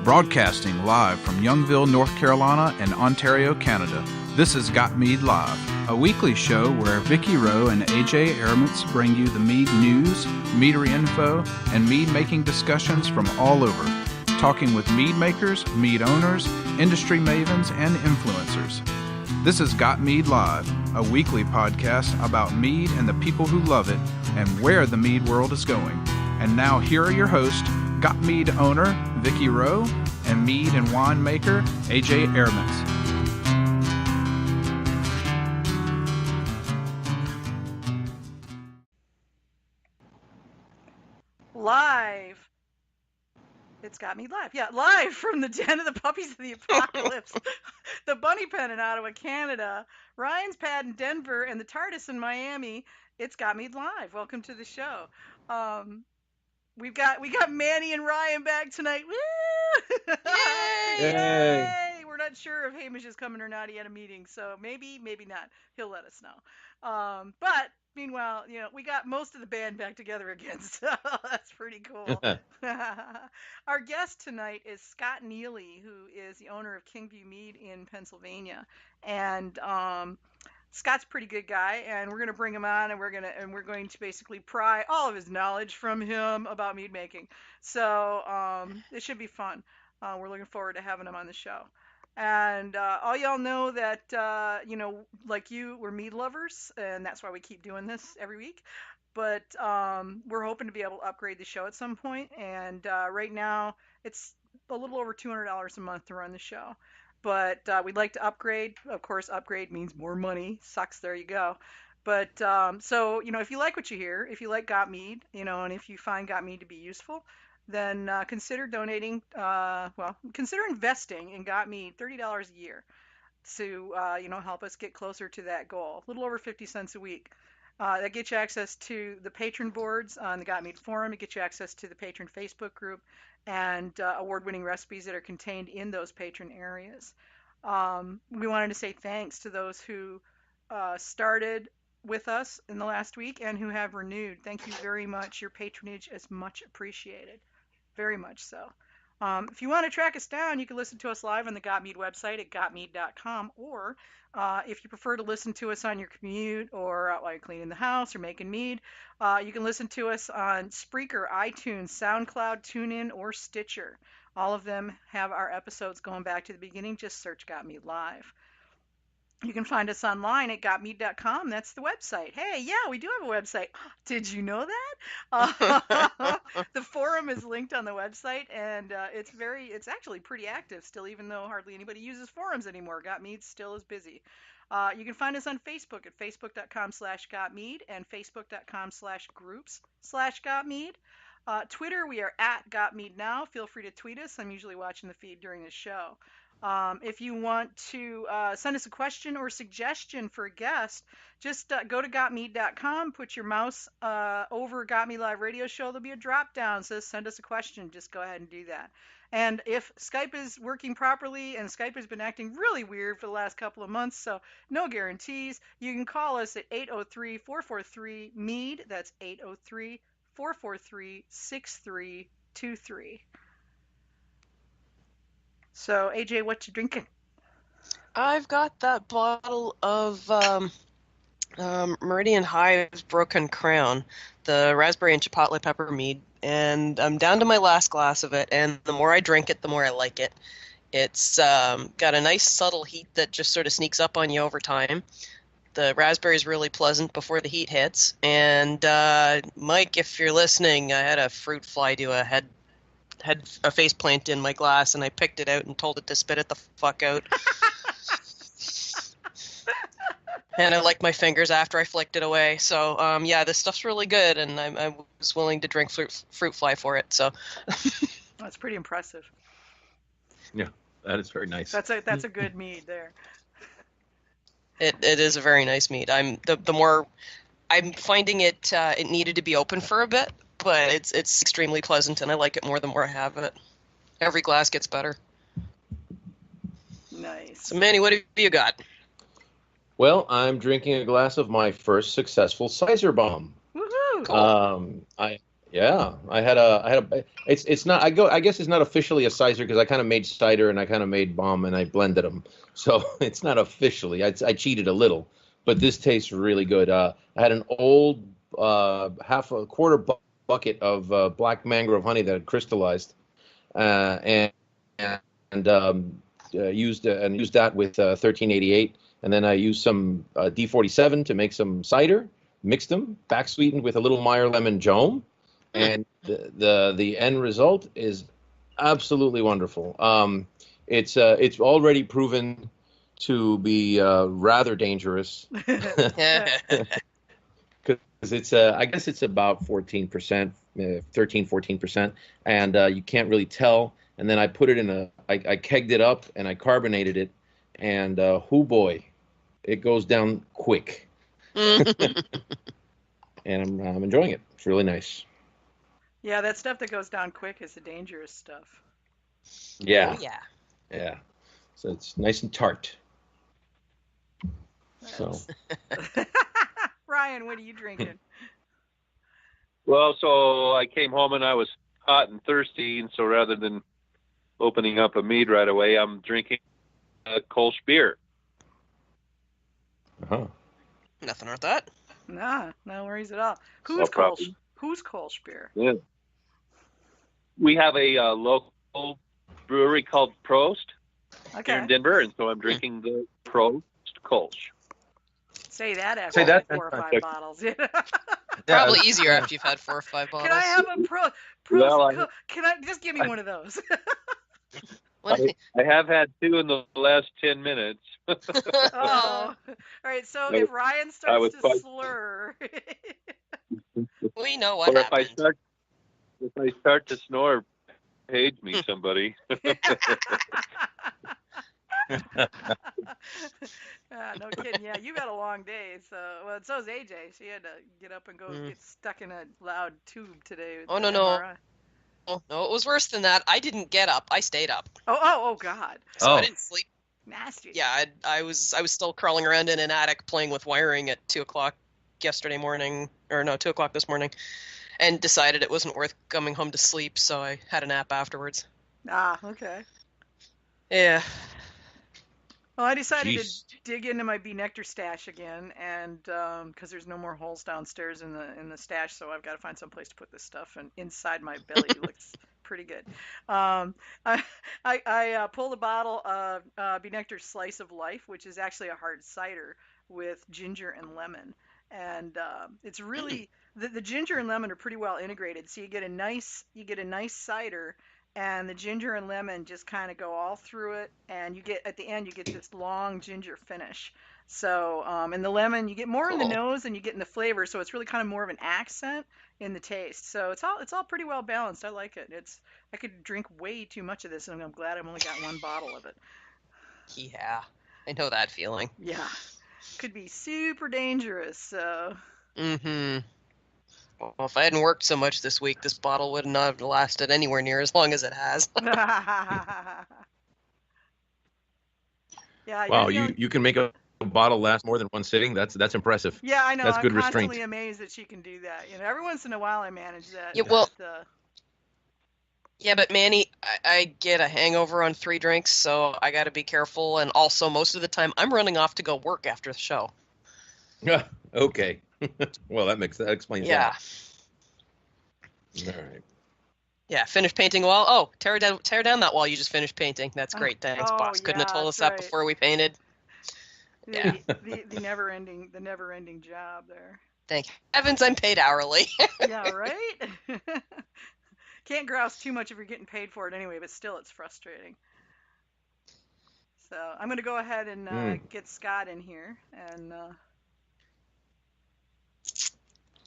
Broadcasting live from Youngville, North Carolina and Ontario, Canada. This is Got Mead Live, a weekly show where Vicky Rowe and AJ Aramutz bring you the mead news, meadery info, and mead making discussions from all over, talking with mead makers, mead owners, industry mavens, and influencers. This is Got Mead Live, a weekly podcast about mead and the people who love it and where the mead world is going. And now here are your hosts, Got Mead owner Vicky Rowe and mead and wine maker AJ Aramutz. Live. It's Got Me Live. Yeah, live from the Den of the Puppies of the Apocalypse, the Bunny Pen in Ottawa, Canada, Ryan's Pad in Denver, and the TARDIS in Miami. It's Got Me Live. Welcome to the show. We got Manny and Ryan back tonight. Woo! Yay! Yay! We're not sure if Hamish is coming or not. He had a meeting, so maybe not. He'll let us know. But meanwhile, we got most of the band back together again, so that's pretty cool. Our guest tonight is Scott Neeley, who is the owner of Kingview Mead in Pennsylvania, and Scott's a pretty good guy, and we're going to bring him on, and we're going to basically pry all of his knowledge from him about mead making. So it should be fun. We're looking forward to having him on the show. And all y'all know that, like you, we're mead lovers, and that's why we keep doing this every week. But we're hoping to be able to upgrade the show at some point. And right now, it's a little over $200 a month to run the show. But we'd like to upgrade. Of course, upgrade means more money. Sucks, there you go. But so, if you like what you hear, if you like Got Mead, and if you find Got Mead to be useful, then consider donating, consider investing in Got Mead, $30 a year to, help us get closer to that goal. A little over 50 cents a week. That gets you access to the patron boards on the Got Mead forum. It gets you access to the patron Facebook group and award-winning recipes that are contained in those patron areas. We wanted to say thanks to those who started with us in the last week and who have renewed. Thank you very much. Your patronage is much appreciated. Very much so. If you want to track us down, you can listen to us live on the Got Mead website at gotmead.com, or if you prefer to listen to us on your commute or while you're cleaning the house or making mead, you can listen to us on Spreaker, iTunes, SoundCloud, TuneIn, or Stitcher. All of them have our episodes going back to the beginning. Just search Got Mead Live. You can find us online at gotmead.com. That's the website. Hey, yeah, we do have a website. Did you know that? The forum is linked on the website, and it's actually pretty active still, even though hardly anybody uses forums anymore. Gotmead still is busy. You can find us on Facebook at facebook.com/gotmead and facebook.com/groups/gotmead. Twitter, we are at gotmeadnow. Feel free to tweet us. I'm usually watching the feed during the show. If you want to send us a question or suggestion for a guest, just go to gotmead.com, put your mouse over Got Me Live radio show. There'll be a drop down that says send us a question. Just go ahead and do that. And if Skype is working properly, and Skype has been acting really weird for the last couple of months, so no guarantees, you can call us at 803-443-MEAD. That's 803-443-6323. So, AJ, what you drinking? I've got that bottle of Meridian Hive's Broken Crown, the raspberry and chipotle pepper mead, and I'm down to my last glass of it, and the more I drink it, the more I like it. It's got a nice subtle heat that just sort of sneaks up on you over time. The raspberry is really pleasant before the heat hits, and Mike, if you're listening, I had a fruit fly do had a face plant in my glass, and I picked it out and told it to spit it the fuck out. And I licked my fingers after I flicked it away. So, yeah, this stuff's really good, and I was willing to drink fruit fly for it. So, that's pretty impressive. Yeah, that is very nice. That's a good mead there. It is a very nice mead. The more I'm finding it, it needed to be open for a bit. But it's extremely pleasant, and I like it more the more I have it. Every glass gets better. Nice. So, Manny, what have you got? Well, I'm drinking a glass of my first successful Sizer bomb. Woohoo! Cool. Yeah, it's not, I guess it's not officially a cider because I kind of made cider and I kind of made bomb and I blended them. So it's not officially, I cheated a little, but this tastes really good. I had an old, half a quarter bucket of black mangrove honey that had crystallized, and used that with 1388, and then I used some D47 to make some cider, mixed them, back sweetened with a little Meyer lemon jaune, and the end result is absolutely wonderful. It's already proven to be rather dangerous because it's I guess it's about 14%, 13-14%, and you can't really tell. And then I put it in I kegged it up and I carbonated it, and hoo boy, it goes down quick. And I'm enjoying it. It's really nice. Yeah, that stuff that goes down quick is the dangerous stuff. Yeah. Oh, yeah. Yeah. So it's nice and tart. So. Ryan, what are you drinking? Well, so I came home and I was hot and thirsty, and so rather than opening up a mead right away, I'm drinking a Kolsch beer. Uh-huh. Nothing wrong with that. Nah, no worries at all. No problem. Who's Kolsch beer? Yeah. We have a local brewery called Prost here Okay. in Denver, and so I'm drinking the Prost Kolsch. Say that after Say that 4 or 5 fantastic. bottles. Probably easier after you've had 4 or 5 bottles. Can I have a Prost? Well, Can I just give me one of those? I have had 2 in the last 10 minutes. Oh, all right. So if Ryan starts to slur, We know what Or happened. if I start to snore, page me somebody. no kidding. Yeah, you had a long day. So's AJ. She had to get up and go get stuck in a loud tube today. With Oh, the no. MRI. Oh, no, it was worse than that. I didn't get up. I stayed up. Oh, God. So I didn't sleep. Nasty. Yeah, I was still crawling around in an attic playing with wiring at 2 o'clock yesterday morning, or no, 2 o'clock this morning, and decided it wasn't worth coming home to sleep, so I had a nap afterwards. Ah, okay. Yeah. Well, I decided Jeez. to dig into my bee nectar stash again, and because there's no more holes downstairs in the stash, so I've got to find some place to put this stuff. And inside my belly looks pretty good. I pulled a bottle of bee nectar Slice of Life, which is actually a hard cider with ginger and lemon, and it's really the ginger and lemon are pretty well integrated. So you get a nice cider. And the ginger and lemon just kind of go all through it, and you get at the end you get this long ginger finish. So and the lemon you get more in the Cool. nose than you get in the flavor, so it's really kind of more of an accent in the taste. So it's all pretty well balanced. I like it. I could drink way too much of this, and I'm glad I've only got 1 bottle of it. Yeah. I know that feeling. Yeah, could be super dangerous. So Mm-hmm. Well, if I hadn't worked so much this week, this bottle would not have lasted anywhere near as long as it has. yeah. Wow, you're the you can make a bottle last more than one sitting. That's impressive. Yeah, I know. That's good I'm restraint. constantly amazed that she can do that. Every once in a while I manage that. Yeah, well- but, Yeah, but Manny, I get a hangover on 3 drinks, so I got to be careful. And also, most of the time, I'm running off to go work after the show. Yeah. Okay. Well, that explains Yeah. that. All right. Yeah, finish painting a wall. Oh, tear down that wall you just finished painting. That's great. Thanks, oh, boss. Couldn't have yeah, told us that's that right. before we painted. Yeah. the never ending job there. Thank heavens I'm paid hourly. Yeah, right? Can't grouse too much if you're getting paid for it anyway, but still it's frustrating. So I'm going to go ahead and get Scott in here, and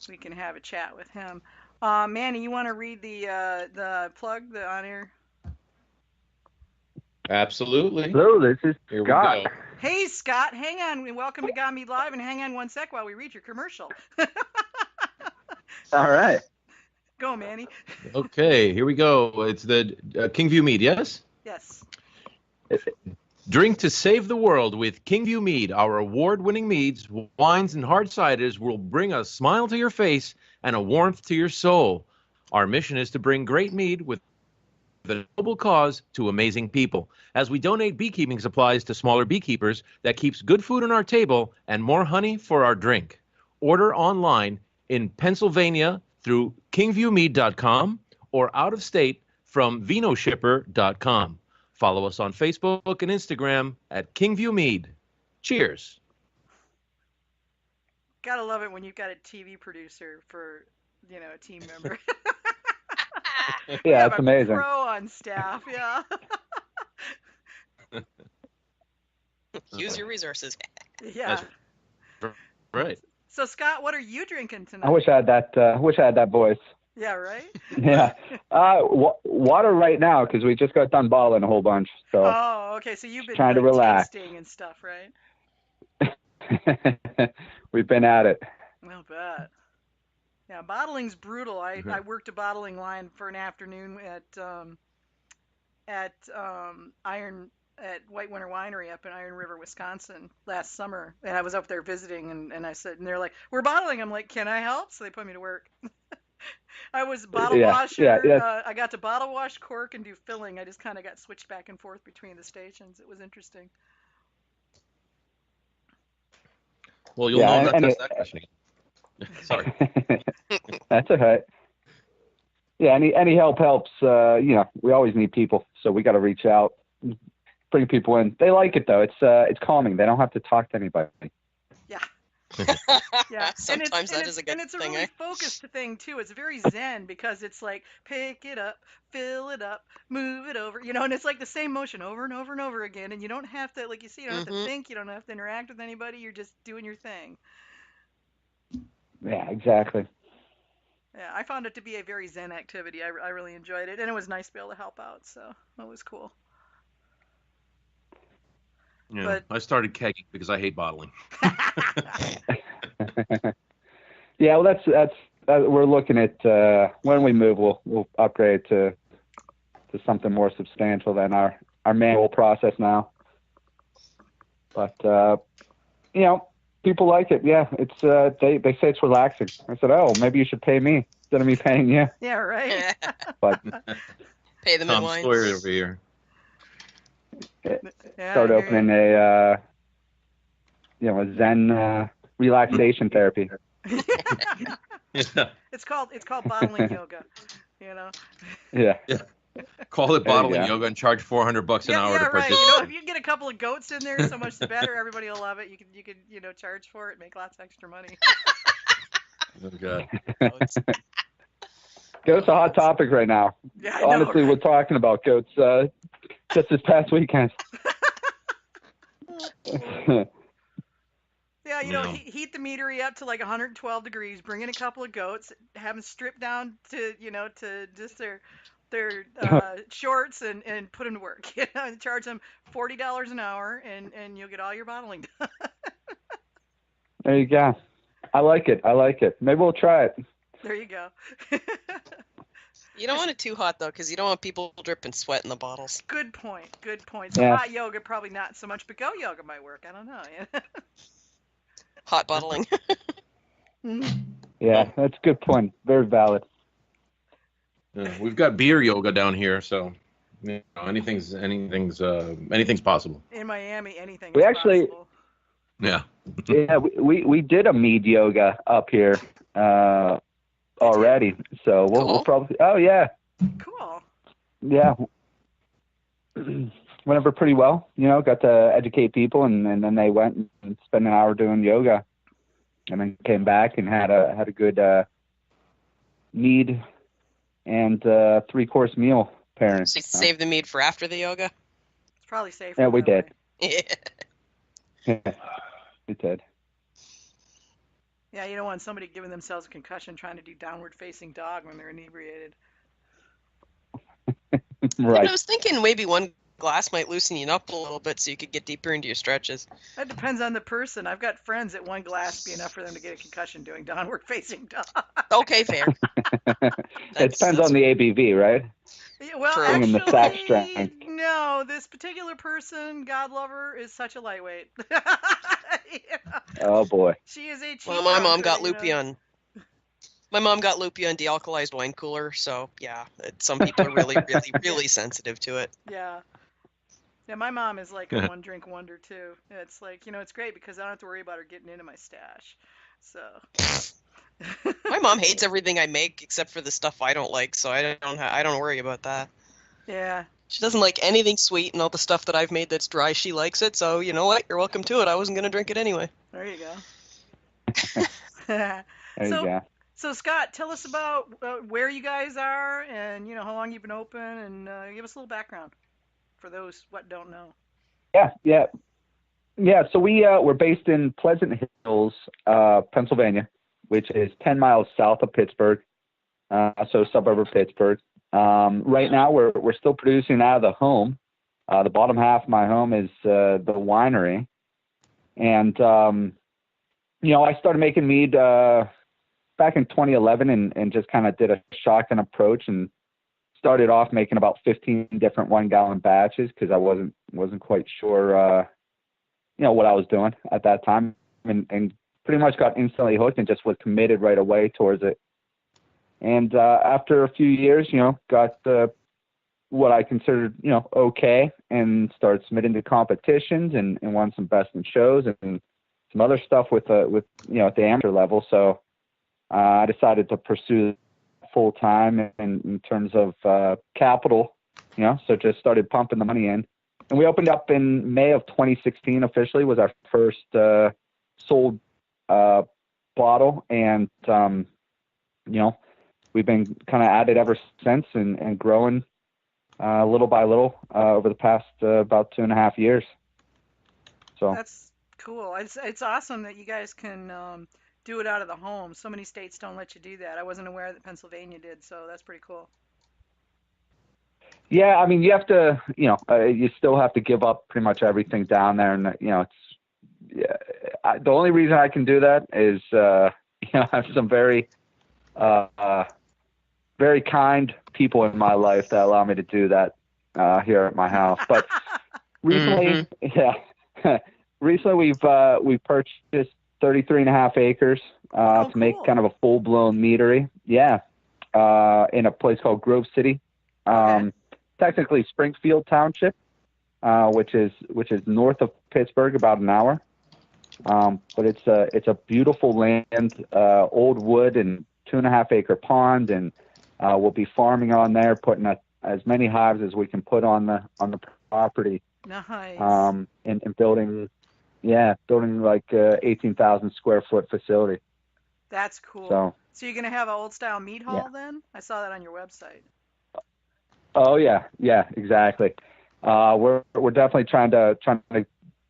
we can have a chat with him. Manny, you want to read the plug, the on-air? Absolutely. Hello, this is Here Scott. we go. Hey, Scott, hang on. Welcome to Got Me Live, and hang on one sec while we read your commercial. All right. Go, Manny. Okay, here we go. It's the Kingview Mead, yes? Yes. Drink to save the world with Kingview Mead. Our award-winning meads, wines, and hard ciders will bring a smile to your face and a warmth to your soul. Our mission is to bring great mead with a noble cause to amazing people. As we donate beekeeping supplies to smaller beekeepers, that keeps good food on our table and more honey for our drink. Order online in Pennsylvania through kingviewmead.com or out of state from vinoshipper.com. Follow us on Facebook and Instagram at Kingview Mead. Cheers. Gotta love it when you've got a TV producer for, a team member. We Yeah, have it's a amazing. pro on staff, yeah. Use your resources. Yeah. That's right. So Scott, what are you drinking tonight? I wish I had that voice. Yeah, right? Yeah. Water right now because we just got done bottling a whole bunch. So Oh, okay. So you've been trying to relax. tasting and stuff, right? We've been at it. I'll bet. Yeah, bottling's brutal. I worked a bottling line for an afternoon at White Winter Winery up in Iron River, Wisconsin last summer, and I was up there visiting, and I said, and they're like, "We're bottling." I'm like, "Can I help?" So they put me to work. I was bottle washer. Yeah. I got to bottle wash, cork, and do filling. I just kind of got switched back and forth between the stations. It was interesting. Well, you'll know not to ask that question again. Sorry. That's all right. Yeah, any help helps. We always need people, so we got to reach out, bring people in. They like it though. It's calming. They don't have to talk to anybody. Yeah. Yeah. Sometimes that is a good thing. And it's a thing, really eh? focused thing too. It's very zen because it's like pick it up, fill it up, move it over, and it's like the same motion over and over and over again. And you don't have to, like you see, you don't have to think, you don't have to interact with anybody. You're just doing your thing. Yeah, exactly. Yeah, I found it to be a very zen activity. I really enjoyed it, and it was nice to be able to help out. So it was cool. Yeah, But I started kegging because I hate bottling. Yeah, well, that's we're looking at when we move, we'll upgrade to something more substantial than our manual process now. But people like it. Yeah, it's they say it's relaxing. I said, oh, maybe you should pay me instead of me paying you. yeah, right. But Pay them in Tom wine. Sawyer over here. start opening a Zen relaxation therapy. Yeah. It's called bottling yoga. Yeah. Call it There you bottling go. yoga and charge $400 an hour to right. participate. If you can get a couple of goats in there, so much the better. Everybody will love it. You could charge for it, make lots of extra money. Oh, God. Goats a hot topic right now. Yeah, I know, Honestly, right? we're talking about goats just this past weekend. Yeah, No. heat the meadery up to like 112 degrees. Bring in a couple of goats, have them stripped down to to just their shorts and put them to work. And charge them $40 an hour, and you'll get all your bottling done. There you go. I like it. Maybe we'll try it. There you go. You don't want it too hot, though, because you don't want people dripping sweat in the bottles. Good point. So Yeah. hot yoga probably not so much, but go yoga might work. I don't know. Hot bottling. Yeah, that's a good point. Very valid. We've got beer yoga down here, so anything's possible. In Miami, anything We is actually- possible. Yeah. Yeah, we did a mead yoga up here already, so we'll Cool. probably. Oh yeah, Cool. yeah. Went over pretty well. Got to educate people, and then they went and spent an hour doing yoga, and then came back and had a good mead and 3-course meal pairing. So you save the mead for after the yoga? It's probably safer. Yeah, we that did. Yeah. We did. Yeah, you don't want somebody giving themselves a concussion trying to do downward facing dog when they're inebriated. Right. I was thinking maybe one glass might loosen you up a little bit so you could get deeper into your stretches. That depends on the person. I've got friends that one glass be enough for them to get a concussion doing downward facing dog. Okay, fair. It depends on the ABV, right? Yeah, well, True. And actually, the sack strength. no. This particular person, God love her, is such a lightweight. Oh boy. She is a cheap Well, my mom drunk, got loopy on My mom got loopy on de-alkalized wine cooler, so yeah, some people are really, really, really sensitive to it. Yeah. Yeah, my mom is like a one drink wonder too. It's like, it's great because I don't have to worry about her getting into my stash. So. My mom hates everything I make except for the stuff I don't like, so I don't worry about that. Yeah. She doesn't like anything sweet, and all the stuff that I've made that's dry, she likes it. So you know what? You're welcome to it. I wasn't gonna drink it anyway. There you go. There you go. So Scott, tell us about where you guys are, and how long you've been open, and give us a little background for those what don't know. Yeah. So we're based in Pleasant Hills, Pennsylvania, which is 10 miles south of Pittsburgh, so a suburb of Pittsburgh. Right now we're still producing out of the home. The bottom half of my home is the winery, and I started making mead back in 2011, and just kind of did a shotgun approach and started off making about 15 different 1-gallon batches because I wasn't quite sure what I was doing at that time, and pretty much got instantly hooked and just was committed right away towards it. And after a few years, got what I considered, okay, and started submitting to competitions and won some best in shows and some other stuff with at the amateur level. So I decided to pursue full time in terms of capital, so just started pumping the money in. And we opened up in May of 2016 officially was our first sold bottle. And, we've been kind of at it ever since and growing little by little over the past about 2.5 years. So that's cool. It's awesome that you guys can do it out of the home. So many states don't let you do that. I wasn't aware that Pennsylvania did, so that's pretty cool. Yeah, I mean, you have to, you still have to give up pretty much everything down there, and the only reason I can do that is I have some very very kind people in my life that allow me to do that here at my house. But recently, recently we've purchased 33.5 acres to make kind of a full-blown meadery. Yeah, in a place called Grove City. Technically Springfield Township, which is north of Pittsburgh, about an hour. But it's a beautiful land, old wood and 2.5 acre pond, and we'll be farming on there, putting as many hives as we can put on the property. Nice. And building like 18,000 square foot facility. That's cool. So you're gonna have an old style mead hall then? I saw that on your website. Oh yeah, exactly. We're definitely trying to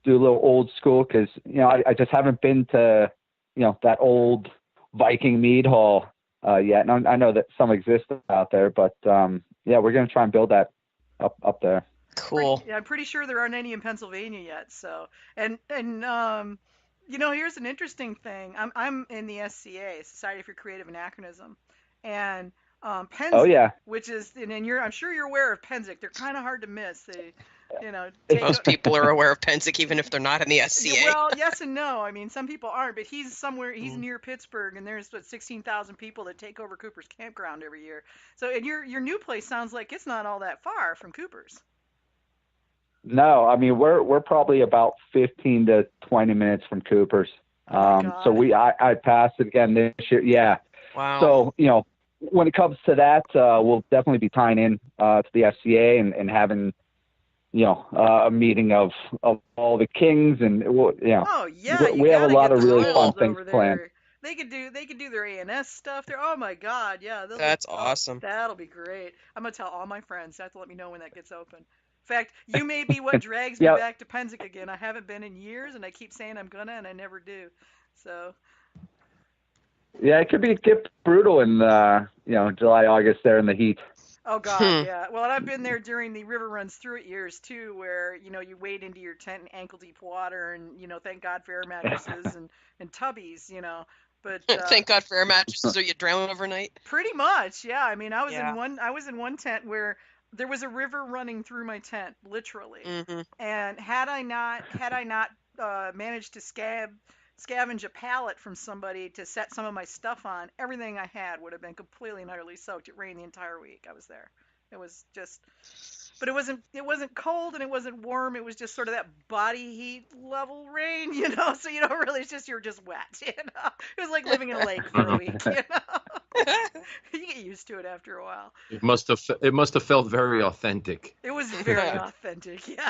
do a little old school because I just haven't been to that old Viking mead hall yet. And I know that some exist out there, but we're gonna try and build that up there. Cool. Yeah, I'm pretty sure there aren't any in Pennsylvania yet. So and here's an interesting thing. I'm in the SCA, Society for Creative Anachronism, and Penzic, which is, and I'm sure you're aware of Penzic. They're kind of hard to miss. They, most people are aware of Penzic even if they're not in the SCA. Well, yes and no. I mean, some people aren't, but he's near Pittsburgh, and there's 16,000 people that take over Cooper's campground every year. So, and your new place sounds like it's not all that far from Cooper's. No, I mean we're probably about 15 to 20 minutes from Cooper's. So I passed it again this year. Yeah. Wow. So when it comes to that, we'll definitely be tying in to the SCA and having a meeting of all the kings, and Oh yeah, we have a lot of really fun things planned. They could do their ANS stuff there. Oh my God, yeah. That's awesome. That'll be great. I'm gonna tell all my friends. They have to let me know when that gets open. In fact, you may be what drags me back to Penzic again. I haven't been in years, and I keep saying I'm gonna, and I never do. So. Yeah, it could get brutal in July, August there in the heat. Oh God, yeah. Well, and I've been there during the river runs through it years too, where you wade into your tent in ankle deep water, and thank God for air mattresses and tubbies, But thank God for air mattresses, or you drown overnight. Pretty much, yeah. I mean, I was in one tent where there was a river running through my tent, literally. Mm-hmm. And had I not managed to scab scavenge a pallet from somebody to set some of my stuff on, everything I had would have been completely and utterly soaked. It rained the entire week I was there. It was just, but it wasn't cold and it wasn't warm. It was just sort of that body heat level rain, So you don't really, it's just you're just wet, It was like living in a lake for a week, You get used to it after a while. It must have felt very authentic. It was very authentic, yeah.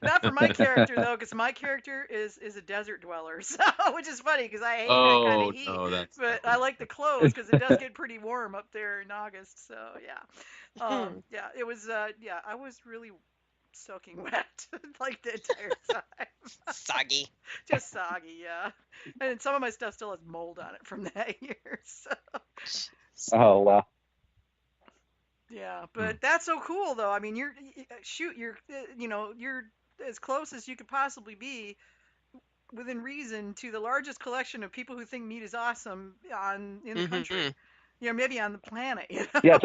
Not for my character though, because my character is a desert dweller, so which is funny because I hate that kind of heat. No, that's but I like the clothes because it does get pretty warm up there in August. So yeah, yeah, it was. Yeah, I was really soaking wet like the entire time. Soggy. Just soggy, yeah. And some of my stuff still has mold on it from that year. So. Oh wow. Yeah, but that's so cool though. I mean, you're as close as you could possibly be within reason to the largest collection of people who think meat is awesome in the country. Maybe on the planet. Yeah,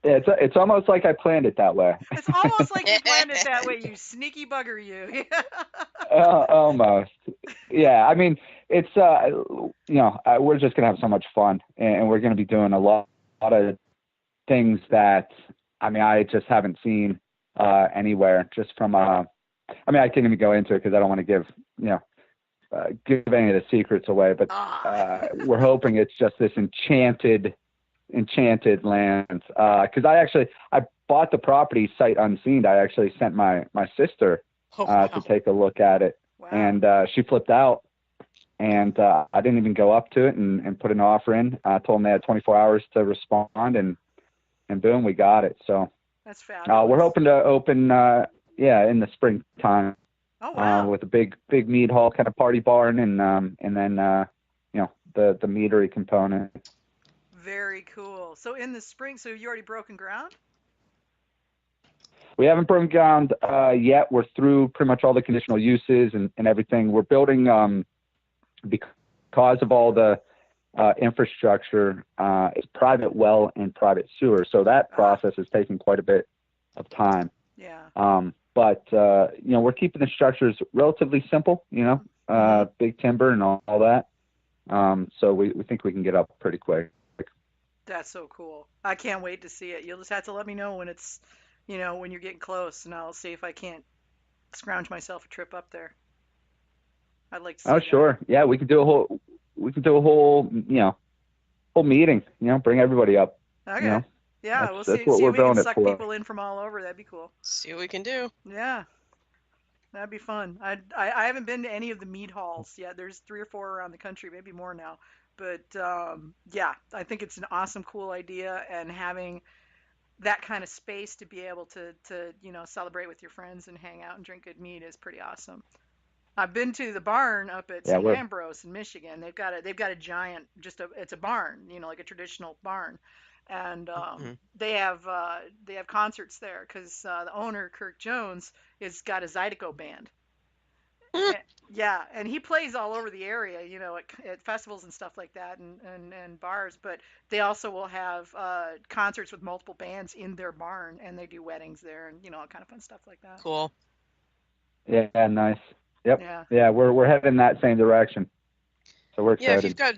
it's almost like I planned it that way. It's almost like you planned it that way, you sneaky bugger, you. Almost. Yeah, I mean, it's we're just gonna have so much fun, and we're gonna be doing a lot of things that I just haven't seen anywhere. Just from I can't even go into it because I don't want to give any of the secrets away. But we're hoping it's just this enchanted land. Because I bought the property sight unseen. I actually sent my sister to take a look at it, and she flipped out. And I didn't even go up to it and put an offer in. I told them they had 24 hours to respond, and boom, we got it. So that's fabulous. We're hoping to open, in the springtime. Oh wow! With a big mead hall kind of party barn, and then the meadery component. Very cool. So in the spring, so you already broken ground? We haven't broken ground yet. We're through pretty much all the conditional uses and everything. We're building because of all the infrastructure. It's private well and private sewer, so that process is taking quite a bit of time. Yeah. But we're keeping the structures relatively simple. Big timber and all that. So we think we can get up pretty quick. That's so cool. I can't wait to see it. You'll just have to let me know when it's, when you're getting close, and I'll see if I can't scrounge myself a trip up there. I'd like to see that. Sure. Yeah, we could do a whole whole meeting, bring everybody up. Okay. Yeah, we'll see if we can suck people in from all over. That'd be cool. See what we can do. Yeah. That'd be fun. I haven't been to any of the mead halls yet. There's 3 or 4 around the country, maybe more now. But yeah, I think it's an awesome, cool idea, and having that kind of space to be able to celebrate with your friends and hang out and drink good mead is pretty awesome. I've been to the barn up at St. Ambrose in Michigan. They've got a giant, it's a barn, like a traditional barn, and they have concerts there because the owner, Kirk Jones, has got a Zydeco band. And he plays all over the area, at festivals and stuff like that, and bars. But they also will have concerts with multiple bands in their barn, and they do weddings there, and all kind of fun stuff like that. Cool. Yeah, nice. Yep. Yeah, we're heading that same direction. So we're excited. Yeah,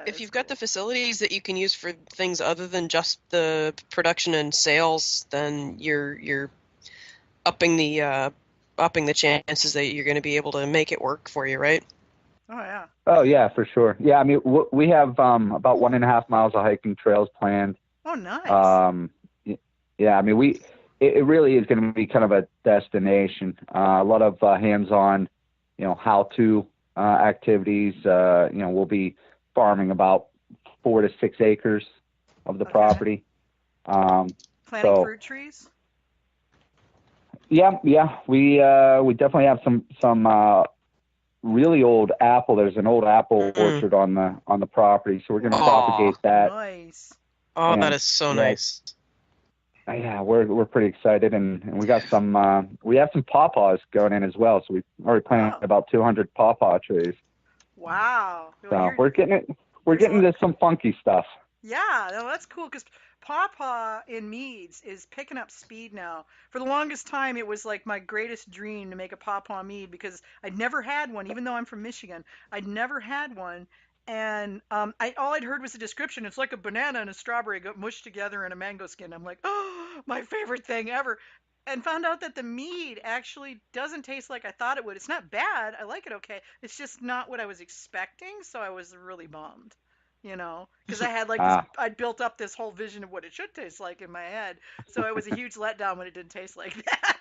if you've got the facilities that you can use for things other than just the production and sales, then you're upping the chances that you're going to be able to make it work for you, right? Oh yeah. Oh yeah, for sure. Yeah, we have about 1.5 miles of hiking trails planned. Oh nice. Yeah, it really is going to be kind of a destination. A lot of hands-on, how-to activities. We'll be farming about 4 to 6 acres of the property. Planting fruit trees. Yeah. We definitely have some really old apple. There's an old apple orchard on the property, so we're going to propagate that. Nice. Oh, that is so nice. Yeah, we're pretty excited, and we got we have some pawpaws going in as well. So we've already planted about 200 pawpaw trees. Wow. So we're getting into some funky stuff. Yeah, no, that's cool because Pawpaw in Meads is picking up speed now. For the longest time, it was like my greatest dream to make a Pawpaw Mead because I'd never had one, even though I'm from Michigan. I'd never had one, and all I'd heard was a description. It's like a banana and a strawberry got mushed together in a mango skin. I'm like, oh, my favorite thing ever. And found out that the mead actually doesn't taste like I thought it would. It's not bad. I like it okay. It's just not what I was expecting, so I was really bummed, because I had like this, Ah, I'd built up this whole vision of what it should taste like in my head. So it was a huge letdown when it didn't taste like that,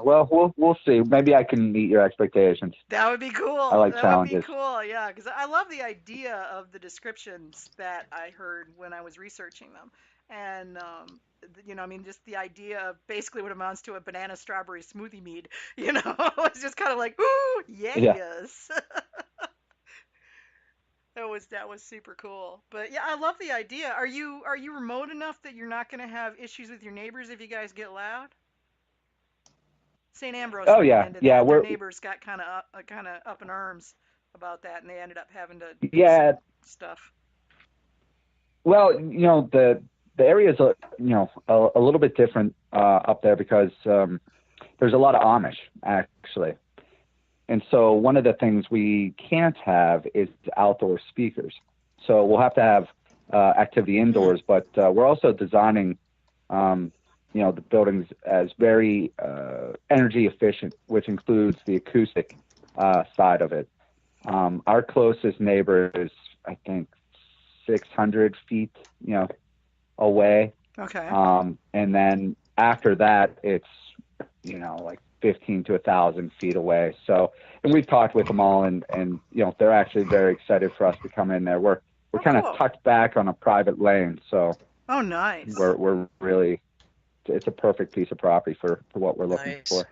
well, we'll see. Maybe I can meet your expectations. That would be cool. I like That would be challenges. cool, yeah, because I love the idea of the descriptions that I heard when I was researching them. And, I mean, just the idea of basically what amounts to a banana strawberry smoothie mead, it's just kind of like, ooh, Yeah. yes. That was super cool. But yeah, I love the idea. Are you remote enough that you're not going to have issues with your neighbors if you guys get loud? St. Ambrose Oh ran yeah, into yeah. that. Their We're neighbors got kind of up in arms about that, and they ended up having to do yeah. some stuff. Well, the area is a little bit different up there because there's a lot of Amish actually, and so one of the things we can't have is outdoor speakers. So we'll have to have activity indoors, but we're also designing the buildings as very energy efficient, which includes the acoustic side of it. Our closest neighbor is, I think, 600 feet, away. Okay. And then after that, it's, like 15 to 1,000 feet away. So, and we've talked with them all, and they're actually very excited for us to come in there. We're kind of cool. tucked back on a private lane, so Oh, nice. we're really, it's a perfect piece of property for what we're looking Nice. for.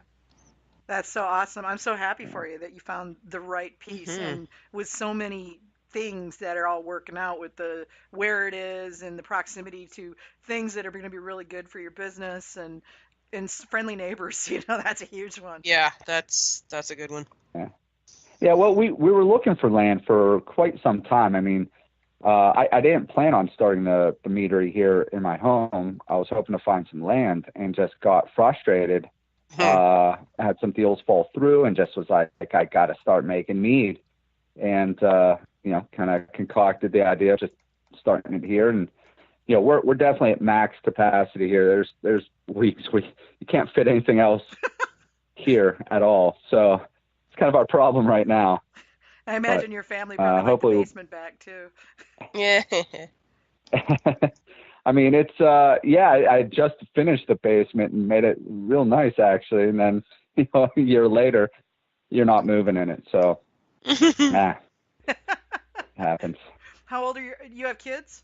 That's so awesome. I'm so happy for you that you found the right piece, and with so many things that are all working out with the where it is and the proximity to things that are going to be really good for your business and friendly neighbors. That's a huge one. Yeah, that's a good one. Yeah, well, we were looking for land for quite some time. I mean, I didn't plan on starting the meadery here in my home. I was hoping to find some land and just got frustrated. Had some deals fall through and just was like I got to start making mead. And, kind of concocted the idea of just starting it here. And, we're definitely at max capacity here. There's weeks you can't fit anything else here at all. So it's kind of our problem right now. I imagine your family probably like the basement back too. Yeah. I mean, it's I just finished the basement and made it real nice actually, and then a year later, you're not moving in it, so happens. How old are you? You have kids?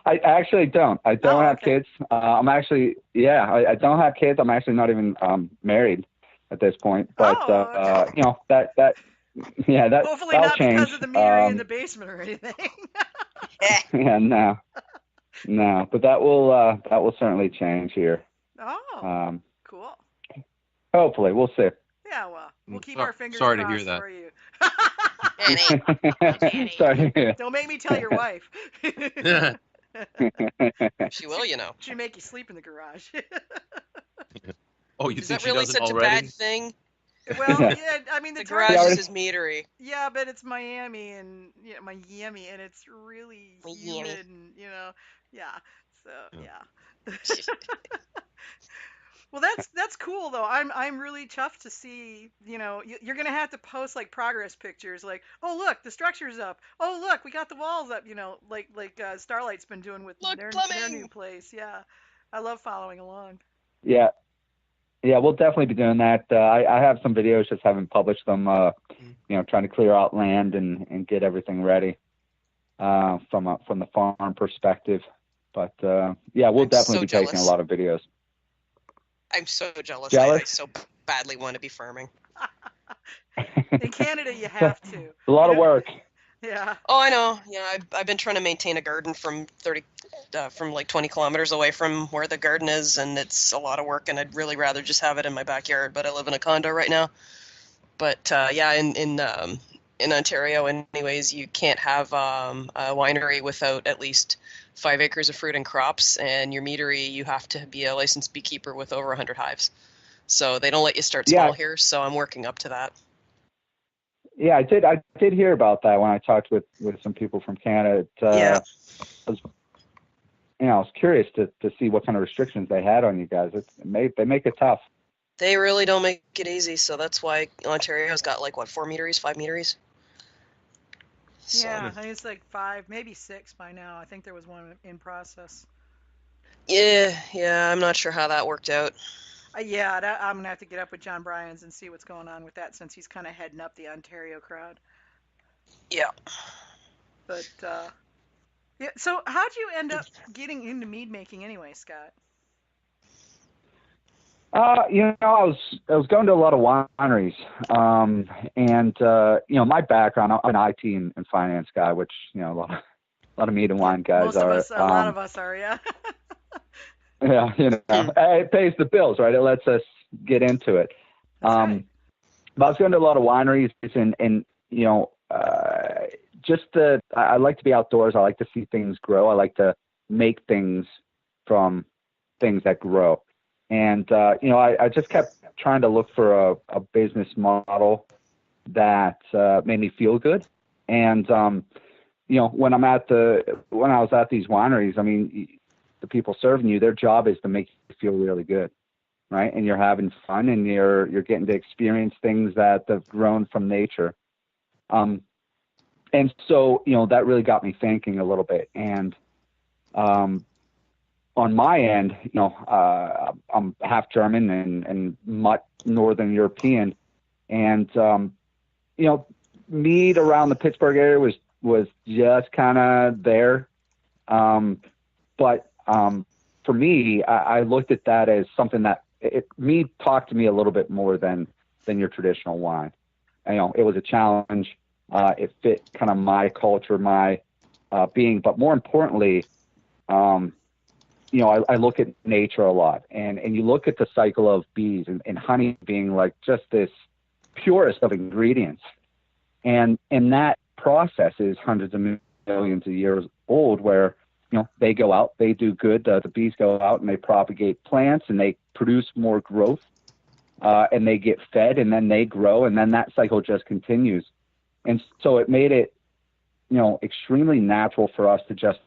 I actually don't. I don't have kids. I'm actually I don't have kids. I'm actually not even married at this point. But okay. that hopefully that'll not change. because of the meadery in the basement or anything. Yeah, no, but that will certainly change here. Oh, cool. Hopefully, we'll see. Yeah, well, we'll keep our fingers sorry crossed to hear that. for you. Danny. Sorry. Don't make me tell your wife. She will, She'll make you sleep in the garage. Oh, you Is think that she really doesn't such already? a bad thing? Well, yeah, I mean The it's garage hard. is his meadery. Yeah, but it's Miami and Miami, and it's really humid, and yeah. So yeah. Well, that's cool though. I'm really chuffed to see. You're gonna have to post like progress pictures, like, oh look, the structure's up. Oh look, we got the walls up. Like Starlight's been doing with their new place. Yeah, I love following along. Yeah, we'll definitely be doing that. I have some videos, just haven't published them. Trying to clear out land and get everything ready from the farm perspective. But we'll definitely be taking a lot of videos. I'm so jealous. Jealous? I so badly want to be farming. In Canada, you have to. It's a lot of work. Yeah. Oh, I know. Yeah, I've been trying to maintain a garden from like 20 kilometers away from where the garden is, and it's a lot of work. And I'd really rather just have it in my backyard. But I live in a condo right now. But in in Ontario, anyways, you can't have a winery without at least 5 acres of fruit and crops, and your meadery, you have to be a licensed beekeeper with over 100 hives. So they don't let you start small here, so I'm working up to that. Yeah, I did hear about that when I talked with some people from Canada. I was curious to see what kind of restrictions they had on you guys. They make it tough. They really don't make it easy, so that's why Ontario's got 4 meaderies, 5 meaderies. So. Yeah, I think it's 5, maybe 6 by now. I think there was one in process. Yeah, I'm not sure how that worked out. I'm gonna have to get up with John Bryans and see what's going on with that, since he's kind of heading up the Ontario crowd. Yeah. But yeah. So how'd you end up getting into mead making anyway, Scott? I was going to a lot of wineries, and my background, I'm an IT and finance guy, which a lot of mead and wine guys are. A lot of us are, yeah. Yeah, it pays the bills, right? It lets us get into it. Right. But I was going to a lot of wineries, and I like to be outdoors. I like to see things grow. I like to make things from things that grow. And, I just kept trying to look for a business model that made me feel good. And, when I was at these wineries, I mean, the people serving you, their job is to make you feel really good, right? And you're having fun, and you're getting to experience things that have grown from nature. And so, that really got me thinking a little bit. And on my end, I'm half German and mutt Northern European, and mead around the Pittsburgh area was just kind of there. But for me, I looked at that as something that mead talked to me a little bit more than your traditional wine. It was a challenge. It fit kind of my culture, my being, but more importantly, I look at nature a lot, and you look at the cycle of bees and honey being just this purest of ingredients. And that process is hundreds of millions of years old, where, they go out, they do good. The bees go out and they propagate plants, and they produce more growth, and they get fed, and then they grow, and then that cycle just continues. And so it made it, extremely natural for us to just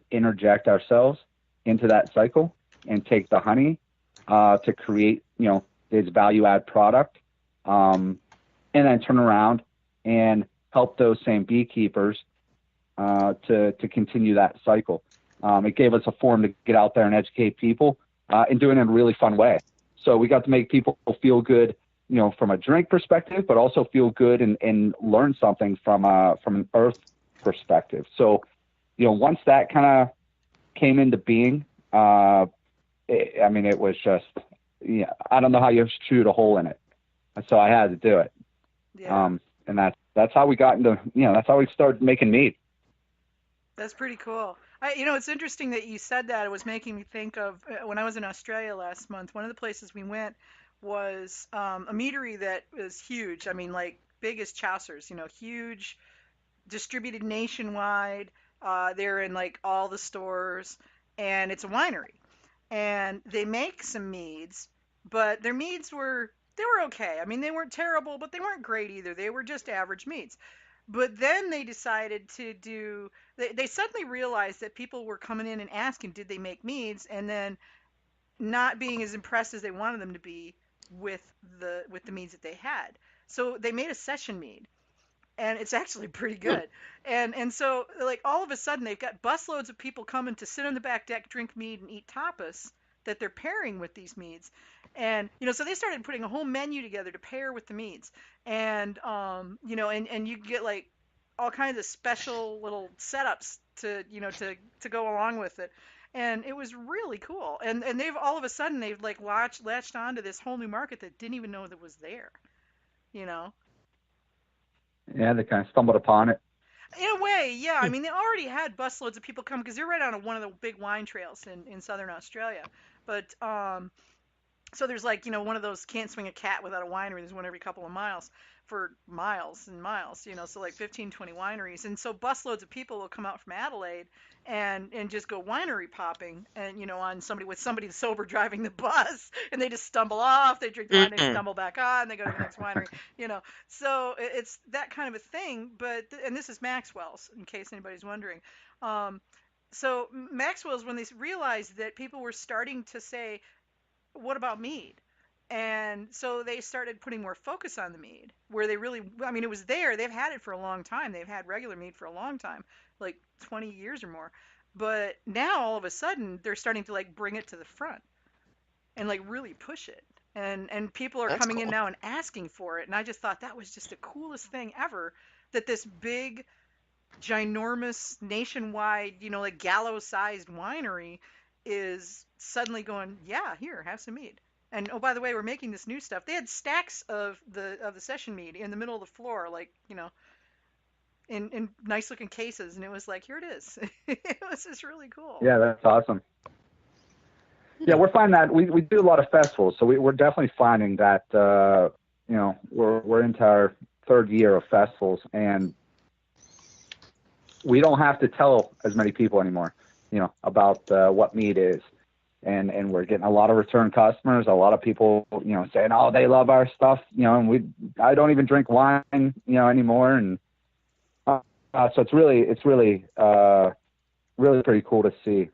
interject ourselves into that cycle and take the honey to create, this value add product, and then turn around and help those same beekeepers to continue that cycle. It gave us a forum to get out there and educate people and do it in a really fun way. So we got to make people feel good, from a drink perspective, but also feel good and learn something from an earth perspective. So, once that kind of came into being, it was just, I don't know how you shoot a hole in it. So I had to do it. Yeah. And that's how we got into, that's how we started making mead. That's pretty cool. It's interesting that you said that. It was making me think of when I was in Australia last month. One of the places we went was a meadery that was huge. I mean, big as Chaucer's, huge, distributed nationwide. They're in all the stores, and it's a winery. And they make some meads, but their meads were okay. I mean, they weren't terrible, but they weren't great either. They were just average meads. But then they decided to do, they suddenly realized that people were coming in and asking, did they make meads? And then not being as impressed as they wanted them to be with the meads that they had. So they made a session mead, and it's actually pretty good. And so all of a sudden they've got busloads of people coming to sit on the back deck, drink mead, and eat tapas that they're pairing with these meads. And so they started putting a whole menu together to pair with the meads. And and you get all kinds of special little setups to to go along with it. And it was really cool. And they've all of a sudden they've latched onto this whole new market that didn't even know that was there. Yeah, they kind of stumbled upon it. In a way, yeah. I mean, they already had busloads of people come because they're right on one of the big wine trails in southern Australia. But so there's one of those can't swing a cat without a winery. There's one every couple of miles. for miles and miles, so like 15, 20 wineries. And so busloads of people will come out from Adelaide and just go winery popping and, on somebody sober driving the bus, and they just stumble off, they drink the wine, they Mm-mm. stumble back on, they go to the next winery, So it's that kind of a thing. And this is Maxwell's, in case anybody's wondering. So Maxwell's, when they realized that people were starting to say, what about mead? And so they started putting more focus on the mead, where they really, I mean, it was there. They've had it for a long time. They've had regular mead for a long time, like 20 years or more. But now all of a sudden they're starting to like bring it to the front and like really push it. And people are That's coming in cool. now and asking for it. And I just thought that was just the coolest thing ever, that this big, ginormous, nationwide, like gallows-sized winery is suddenly going, yeah, here, have some mead. And oh, by the way, we're making this new stuff. They had stacks of the session mead in the middle of the floor, like, in nice looking cases, and it was like, here it is. It was just really cool. Yeah, that's awesome. Yeah, we're finding that we do a lot of festivals, so we're definitely finding that we're into our third year of festivals, and we don't have to tell as many people anymore, about what mead is. And we're getting a lot of return customers, a lot of people, saying, oh, they love our stuff, and I don't even drink wine, anymore. And so it's really pretty cool to see.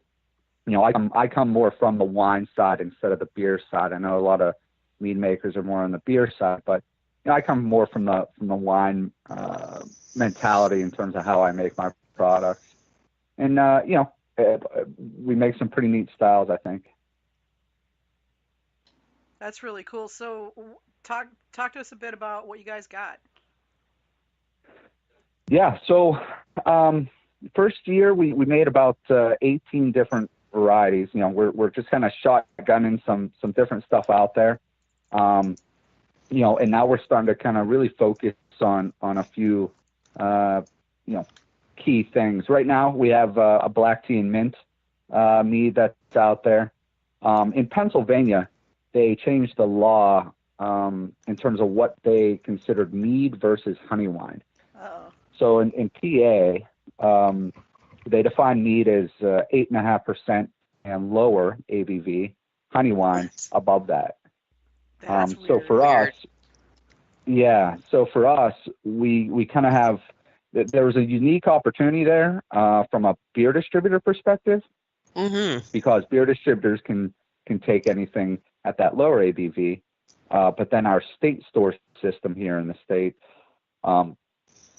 I come more from the wine side instead of the beer side. I know a lot of mead makers are more on the beer side, but I come more from the wine mentality in terms of how I make my products. And we make some pretty neat styles, I think. That's really cool. So talk to us a bit about what you guys got. Yeah. So first year we made about 18 different varieties. We're just kind of shotgunning some different stuff out there. And now we're starting to kind of really focus on a few key things. Right now we have a black tea and mint mead that's out there. In Pennsylvania, they changed the law in terms of what they considered mead versus honey wine. Oh. So in PA, they define mead as 8.5% and lower ABV, honey wine above that. That's so weird. for Weird. us, yeah. So for us, we kind of have, there was a unique opportunity there from a beer distributor perspective, because beer distributors can take anything at that lower ABV, but then our state store system here in the state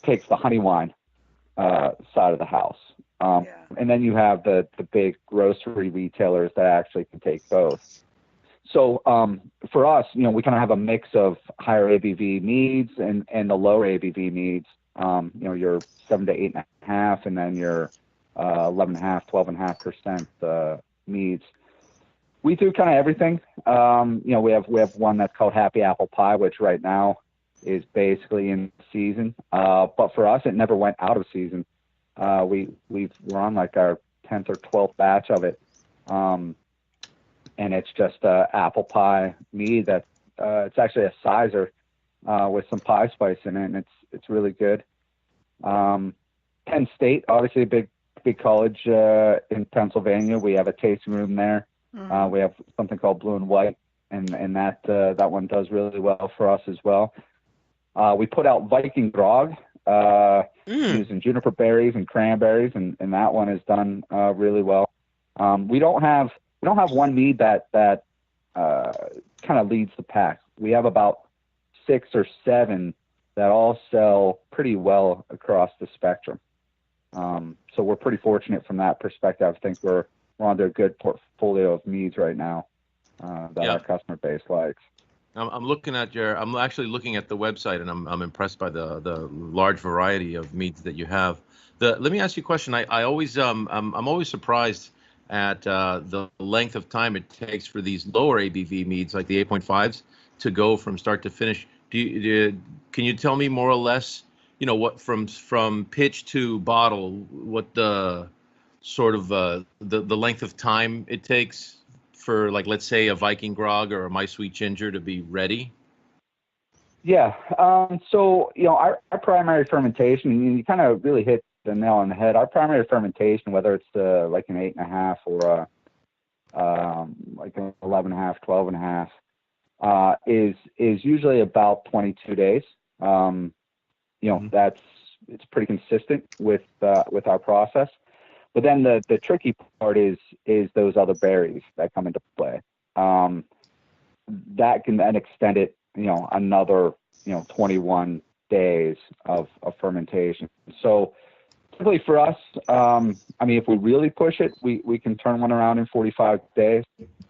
takes the honey wine side of the house. And then you have the big grocery retailers that actually can take both. So for us, we kind of have a mix of higher ABV meads and the lower ABV meads. Your 7 to 8.5, and then your 11.5, 12.5% meads. We do kind of everything. We have one that's called Happy Apple Pie, which right now is basically in season. But for us, it never went out of season. We're on like our 10th or 12th batch of it. And it's just apple pie mead that it's actually a sizer with some pie spice in it, and it's really good. Penn State, obviously a big college in Pennsylvania. We have a tasting room there. We have something called Blue and White, and that one does really well for us as well. We put out Viking Grog using juniper berries and cranberries, and that one has done really well. We don't have one mead that kind of leads the pack. We have about 6 or 7 that all sell pretty well across the spectrum. So we're pretty fortunate from that perspective. I think we're under a good portfolio of meads right now that our customer base likes. I'm actually looking at the website, and I'm impressed by the large variety of meads that you have. Let me ask you a question. I'm always surprised at the length of time it takes for these lower ABV meads, like the 8.5s, to go from start to finish. Can you tell me more or less, what from pitch to bottle, what the sort of the length of time it takes for, like, let's say a Viking Grog or a My Sweet Ginger to be ready? Yeah. So, our primary fermentation, you kind of really hit the nail on the head. Our primary fermentation, whether it's like an 8.5 or like an 11.5, 12.5, is usually about 22 days. It's pretty consistent with our process. But then the tricky part is those other berries that come into play. That can then extend it, another, 21 days of fermentation. So typically for us, if we really push it, we can turn one around in 45 days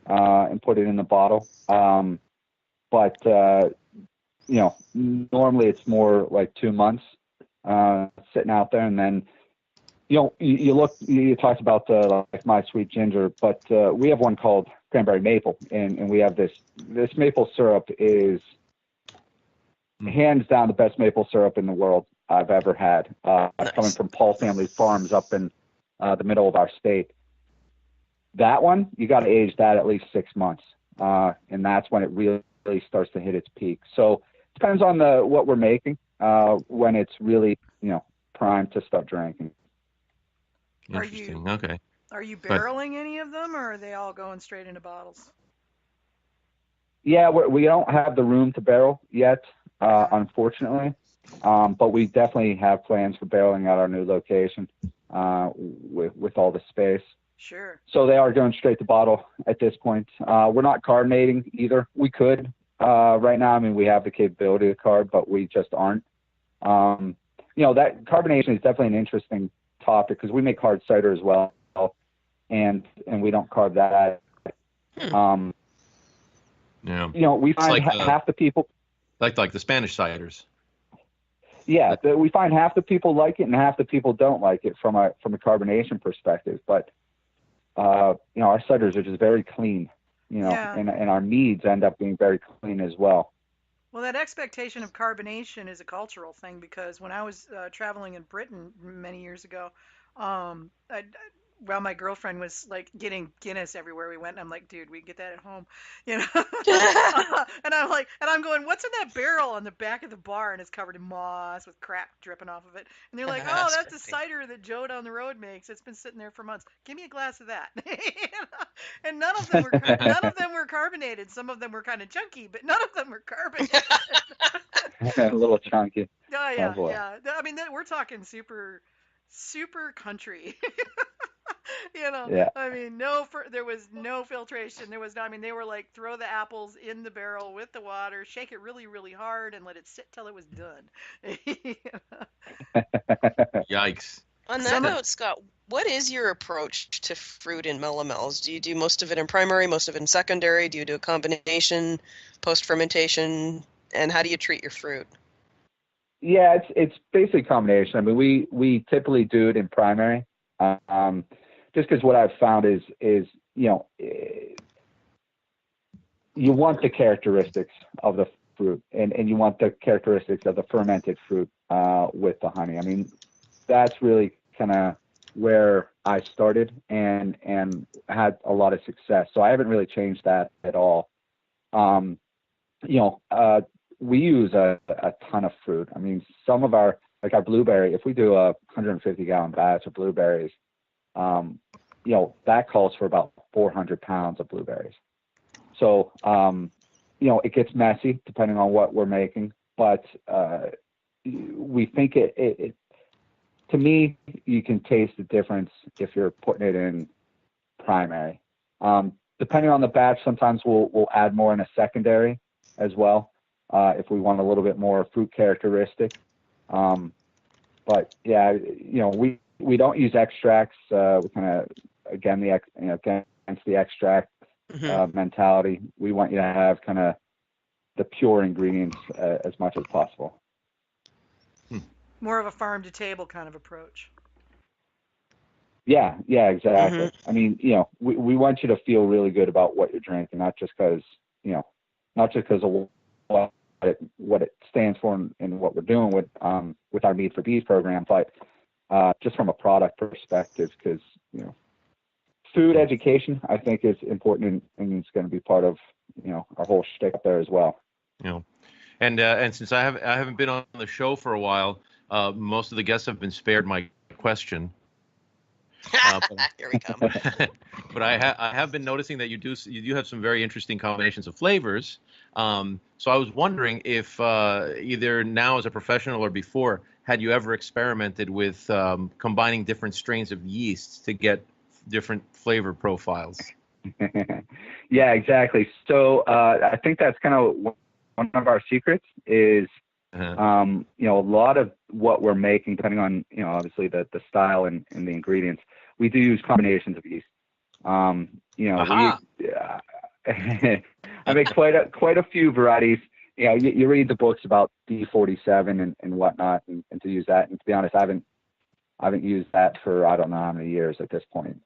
and put it in the bottle. But normally it's more like 2 months sitting out there. And then, you talked about like My Sweet Ginger, but we have one called Cranberry Maple, and we have this maple syrup is hands down the best maple syrup in the world I've ever had. Nice. Coming from Paul Family Farms up in the middle of our state. That one, you got to age that at least 6 months, and that's when it really starts to hit its peak. So it depends on what we're making when it's really primed to start drinking. Interesting. Okay. Are you barreling any of them, or are they all going straight into bottles? Yeah, we don't have the room to barrel yet, unfortunately. But we definitely have plans for barreling at our new location with all the space. Sure. So they are going straight to bottle at this point. We're not carbonating either. We could right now. We have the capability to carb, but we just aren't. That carbonation is definitely an interesting topic because we make hard cider as well, and we don't carb that. Yeah. We find like half the people like the Spanish ciders. Yeah, we find half the people like it and half the people don't like it from a carbonation perspective. But our ciders are just very clean, and our meads end up being very clean as well. Well, that expectation of carbonation is a cultural thing because when I was traveling in Britain many years ago, my girlfriend was like getting Guinness everywhere we went, and I'm like, dude, we can get that at home, and I'm going, what's in that barrel on the back of the bar? And it's covered in moss with crap dripping off of it. And they're like, oh, that's a cider that Joe down the road makes. It's been sitting there for months. Give me a glass of that. And none of them were carbonated. Some of them were kind of chunky, but none of them were carbonated. A little chunky. Oh yeah, Oh, yeah. We're talking super country. Yeah. There was no filtration. There was no, they were like, throw the apples in the barrel with the water, shake it really, really hard, and let it sit till it was done. Yikes. On that note, Scott, what is your approach to fruit in melomels? Do you do most of it in primary, most of it in secondary? Do you do a combination, post-fermentation? And how do you treat your fruit? Yeah, it's basically a combination. We typically do it in primary. Just because what I've found is you want the characteristics of the fruit and you want the characteristics of the fermented fruit with the honey. That's really kind of where I started and had a lot of success. So I haven't really changed that at all. We use a ton of fruit. Some of our blueberry, if we do a 150-gallon batch of blueberries, that calls for about 400 pounds of blueberries. So, it gets messy depending on what we're making, but we think it to me, you can taste the difference if you're putting it in primary. Depending on the batch, sometimes we'll add more in a secondary as well, if we want a little bit more fruit characteristic. But yeah, we don't use extracts. We kind of, against the extract mentality. We want you to have kind of the pure ingredients as much as possible. More of a farm to table kind of approach. Yeah, exactly. We want you to feel really good about what you're drinking, not just because of what it stands for and what we're doing with our Mead for Bees program, but just from a product perspective, because food education I think is important and it's going to be part of our whole shtick up there as well. And since I haven't been on the show for a while, most of the guests have been spared my question. Here we come. But I have been noticing that you do have some very interesting combinations of flavors. So I was wondering if either now as a professional or before, had you ever experimented with combining different strains of yeasts to get different flavor profiles? Yeah, exactly. So I think that's kind of one of our secrets is, a lot of what we're making, depending on, obviously the style and the ingredients, we do use combinations of yeast. I make quite a few varieties. You read the books about D47 and whatnot, and to use that. And to be honest, I haven't used that for I don't know how many years at this point.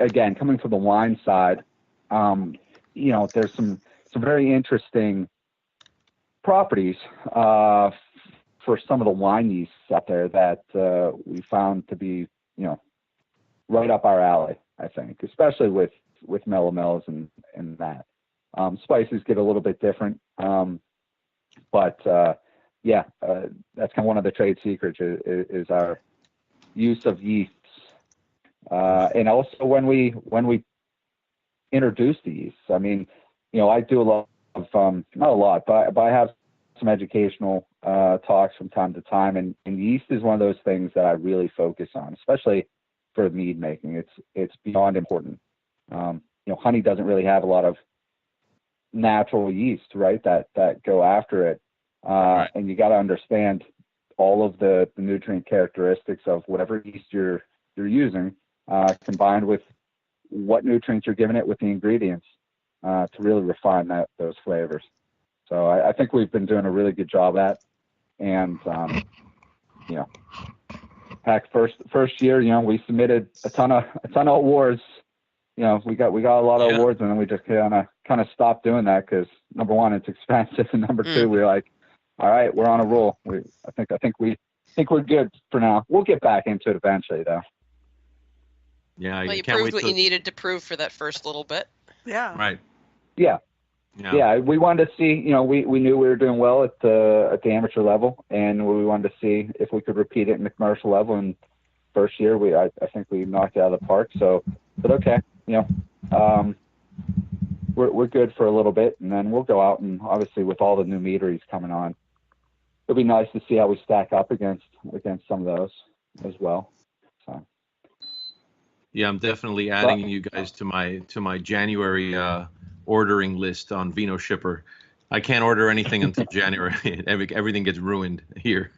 Again, coming from the wine side, there's some very interesting properties for some of the wine yeasts out there that we found to be, right up our alley, I think, especially with mellow and that. Spices get a little bit different, but that's kind of one of the trade secrets is our use of yeasts, and also when we introduce the yeasts. I mean, I do a lot of not a lot, but I have some educational talks from time to time, and yeast is one of those things that I really focus on, especially for mead making. It's beyond important. Honey doesn't really have a lot of natural yeast, right? That go after it, and you got to understand all of the nutrient characteristics of whatever yeast you're using, combined with what nutrients you're giving it with the ingredients, to really refine those flavors. So I think we've been doing a really good job at, and heck, first year, we submitted a ton of awards. We got a lot of awards, and then we just kind of stopped doing that because number one, it's expensive, and number two, we're like, all right, we're on a roll. I think we're good for now. We'll get back into it eventually, though. Yeah, well, you proved what you needed to prove for that first little bit. Yeah. Right. Yeah, we wanted to see, we knew we were doing well at the amateur level, and we wanted to see if we could repeat it in the commercial level. And first year, I think we knocked it out of the park. So, but okay, we're good for a little bit, and then we'll go out, and obviously with all the new meaderies coming on, it'll be nice to see how we stack up against some of those as well. So. Yeah, I'm definitely adding you guys to my January ordering list on Vino Shipper. I can't order anything until January. Everything gets ruined here.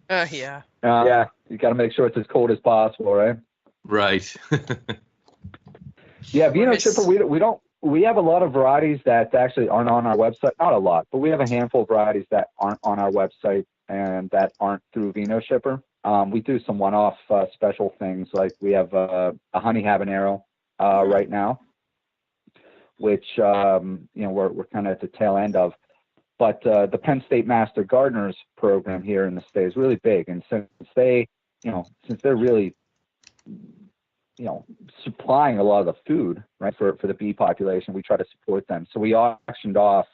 Yeah. Yeah, you got to make sure it's as cold as possible, right? Right. Yeah, Vino Shipper. We have a lot of varieties that actually aren't on our website. Not a lot, but we have a handful of varieties that aren't on our website and that aren't through Vino Shipper. We do some one-off special things, like we have a honey habanero right now, which we're kind of at the tail end of. But the Penn State Master Gardeners program here in the state is really big, and since they're really supplying a lot of the food, right, for the bee population, we try to support them. So we auctioned off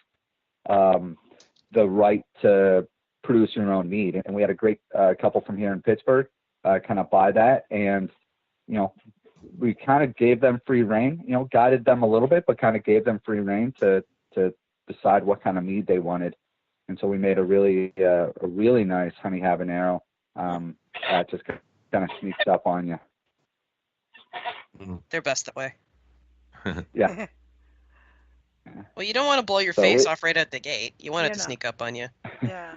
the right to produce your own mead, and we had a great couple from here in Pittsburgh kind of buy that, and we kind of gave them free reign, guided them a little bit, but kind of gave them free reign to decide what kind of mead they wanted. And so we made a really nice honey habanero that just kind of sneaks up on you. They're best that way. Yeah. Well, you don't want to blow your face off right at the gate. You want it to no. sneak up on you. Yeah.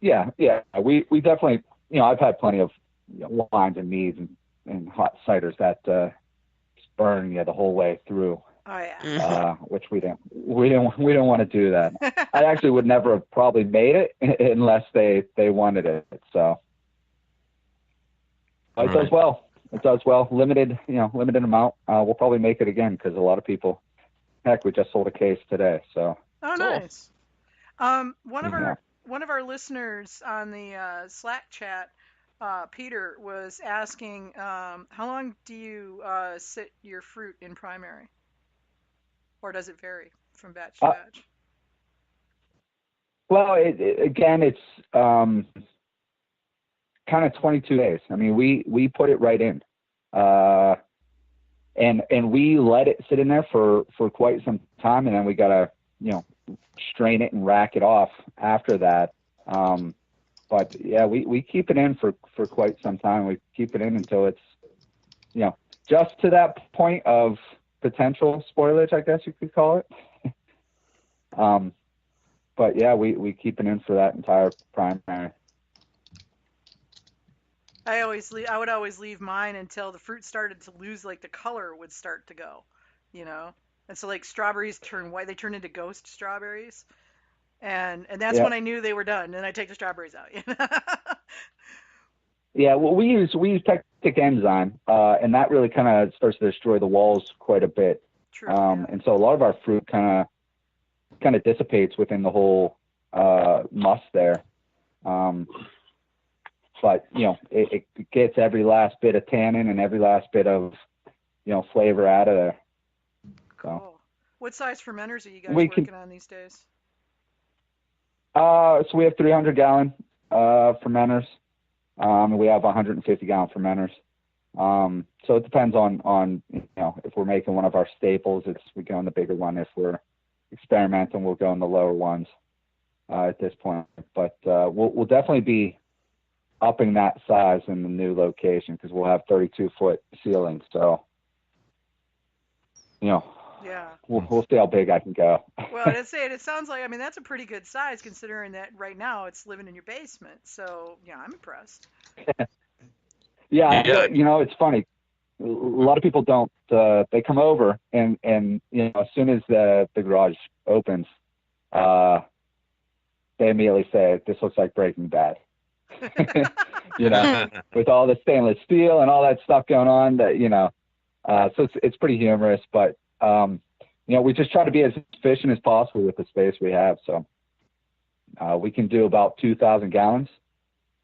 Yeah. We definitely, I've had plenty of wines and meads and hot ciders that burn you the whole way through. Oh yeah. Which we don't want to do that. I actually would never have probably made it unless they wanted it. So it does well. It does well. Limited amount. We'll probably make it again because a lot of people. Heck, we just sold a case today. So. Oh, nice. One of our listeners on the Slack chat, Peter, was asking, how long do you sit your fruit in primary? Or does it vary from batch to batch? Well, again, it's kind of 22 days. I mean, we put it right in, and we let it sit in there for quite some time, and then we gotta, strain it and rack it off after that. But yeah, we keep it in for quite some time. We keep it in until it's, just to that point of potential spoilage, I guess you could call it. But yeah, we keep it in for that entire primary. I would always leave mine until the fruit started to lose, like the color would start to go, And so like strawberries turn white, they turn into ghost strawberries. And that's when I knew they were done. And I take the strawberries out. Yeah, well, we use pectic enzyme, and that really kind of starts to destroy the walls quite a bit. True. And so a lot of our fruit kind of dissipates within the whole must there. But it gets every last bit of tannin and every last bit of flavor out of there. Cool. So. What size fermenters are you guys working on these days? So we have 300-gallon fermenters. We have 150-gallon fermenters. So it depends on if we're making one of our staples, we go in the bigger one. If we're experimenting, we'll go in the lower ones at this point. But we'll definitely be upping that size in the new location because we'll have 32-foot ceilings. So yeah, we'll see how big I can go. Well, it sounds like, that's a pretty good size considering that right now it's living in your basement. So yeah, I'm impressed. Yeah, it's funny. A lot of people don't. They come over and as soon as the garage opens, they immediately say, "This looks like Breaking Bad." With all the stainless steel and all that stuff going on. So it's pretty humorous, but we just try to be as efficient as possible with the space we have. So we can do about 2,000 gallons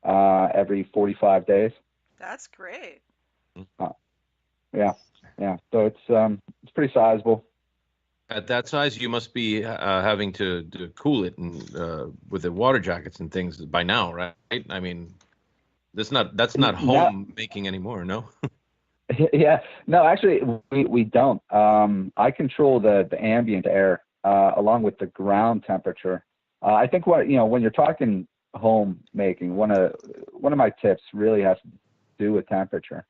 every 45 days. That's great. Yeah. So it's pretty sizable. At that size, you must be having to cool it and with the water jackets and things by now, right? I mean, that's not home making anymore, no? Yeah. No, actually, we don't. I control the ambient air along with the ground temperature. I think when you're talking home making, one of my tips really has to do with temperature.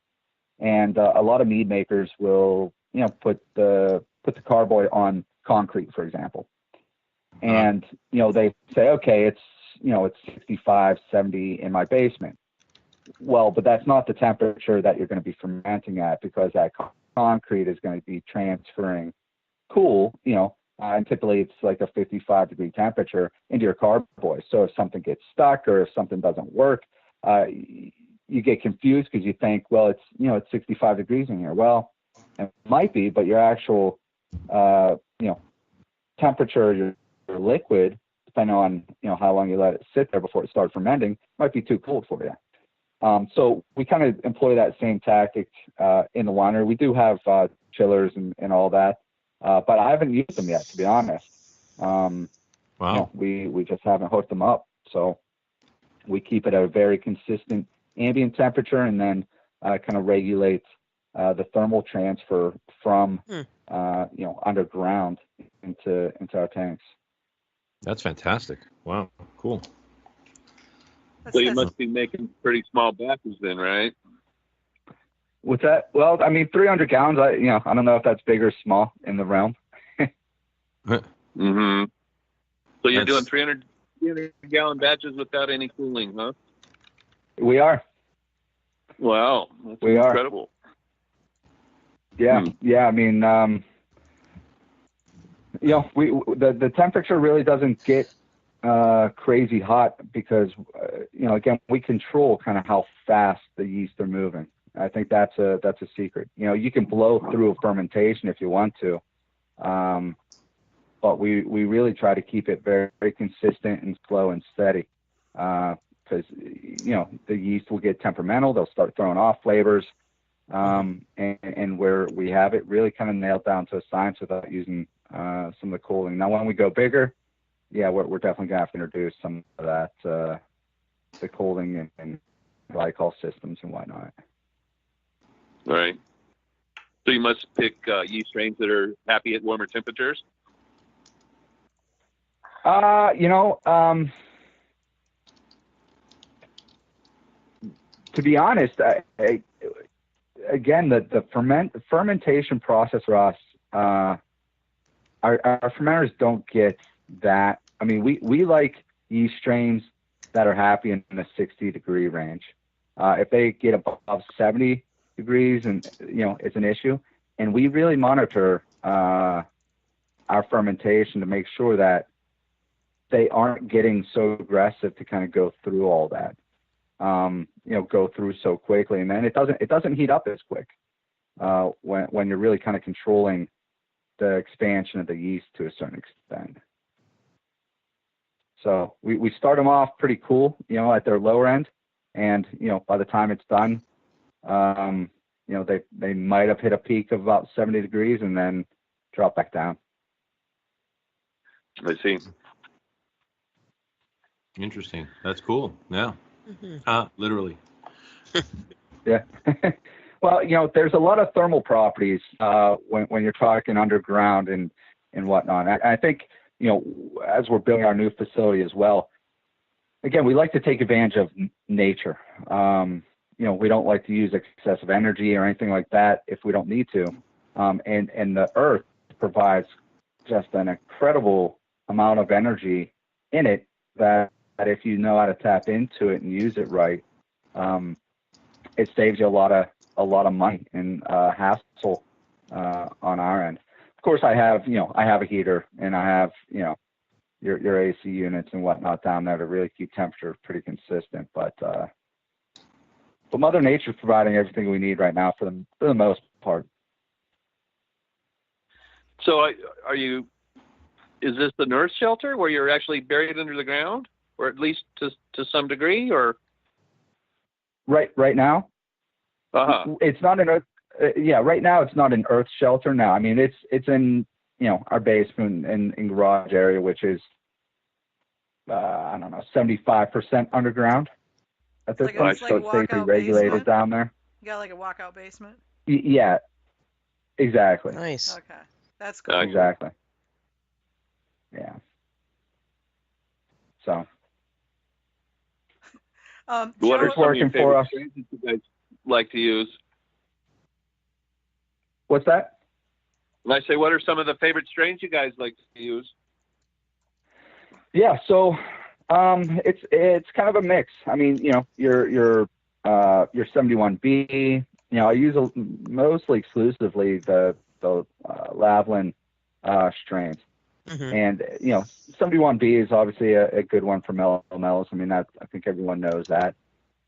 And a lot of mead makers will, put the carboy on concrete, for example. And, they say, okay, it's 65, 70 in my basement. Well, but that's not the temperature that you're going to be fermenting at because that concrete is going to be transferring cool, and typically it's like a 55-degree temperature into your carboy. So if something gets stuck or if something doesn't work, you get confused because you think, well, it's 65 degrees in here. Well, it might be, but your actual, temperature, your liquid, depending on, how long you let it sit there before it starts fermenting, might be too cold for you. So we kind of employ that same tactic in the winery. We do have chillers and all that, but I haven't used them yet, to be honest. Wow. We just haven't hooked them up. So we keep it at a very consistent ambient temperature and then kind of regulate the thermal transfer from underground into our tanks. That's fantastic. Wow, cool. So you must be making pretty small batches then, right? What's that? Well, 300 gallons. I don't know if that's big or small in the realm. Mm-hmm. So you're doing 300 gallon batches without any cooling, huh? We are. Wow, that's we incredible. Yeah, yeah. The temperature really doesn't get crazy hot because again, we control kind of how fast the yeast are moving. I think that's a secret. You can blow through a fermentation if you want to, but we really try to keep it very, very consistent and slow and steady because the yeast will get temperamental. They'll start throwing off flavors, and where we have it really kind of nailed down to a science without using some of the cooling. Now, when we go bigger, yeah, we're definitely gonna have to introduce some of that, the colding and glycol systems and whatnot. All right. So you must pick yeast strains that are happy at warmer temperatures. To be honest, again, the fermentation process for us, our fermenters don't get that. I mean, we like yeast strains that are happy in the 60-degree range. If they get above 70 degrees, and it's an issue. And we really monitor our fermentation to make sure that they aren't getting so aggressive to kind of go through all that. Go through so quickly, and then it doesn't heat up as quick when you're really kind of controlling the expansion of the yeast to a certain extent. So we start them off pretty cool, at their lower end, and by the time it's done, they might have hit a peak of about 70 degrees and then drop back down. I see. Interesting. That's cool. Yeah. Literally. Yeah. Well, there's a lot of thermal properties when you're talking underground and whatnot. I think, as we're building our new facility as well, again, we like to take advantage of nature. We don't like to use excessive energy or anything like that if we don't need to. And the earth provides just an incredible amount of energy in it that if you know how to tap into it and use it right, it saves you a lot of money and hassle on our end. Of course, I have a heater, and I have your AC units and whatnot down there to really keep temperature pretty consistent. But Mother Nature's providing everything we need right now for the most part. So is this an earth shelter where you're actually buried under the ground, or at least to some degree, or? Right now? Uh-huh. It's not an earth. Right now it's not an earth shelter. Now, I mean, it's in our basement and garage area, which is 75% underground at this point, so it's safely regulated down there. You got like a walkout basement? Yeah, exactly. Nice. Okay, that's cool. Exactly. Yeah. So. What are some of your favorite us. strains that you guys like to use? What's that? When I say, what are some of the favorite strains you guys like to use? Yeah, so it's kind of a mix. I mean, your 71B. I use mostly exclusively the Lavalin strains. Mm-hmm. And 71B is obviously a good one for mellows. I mean, I think everyone knows that.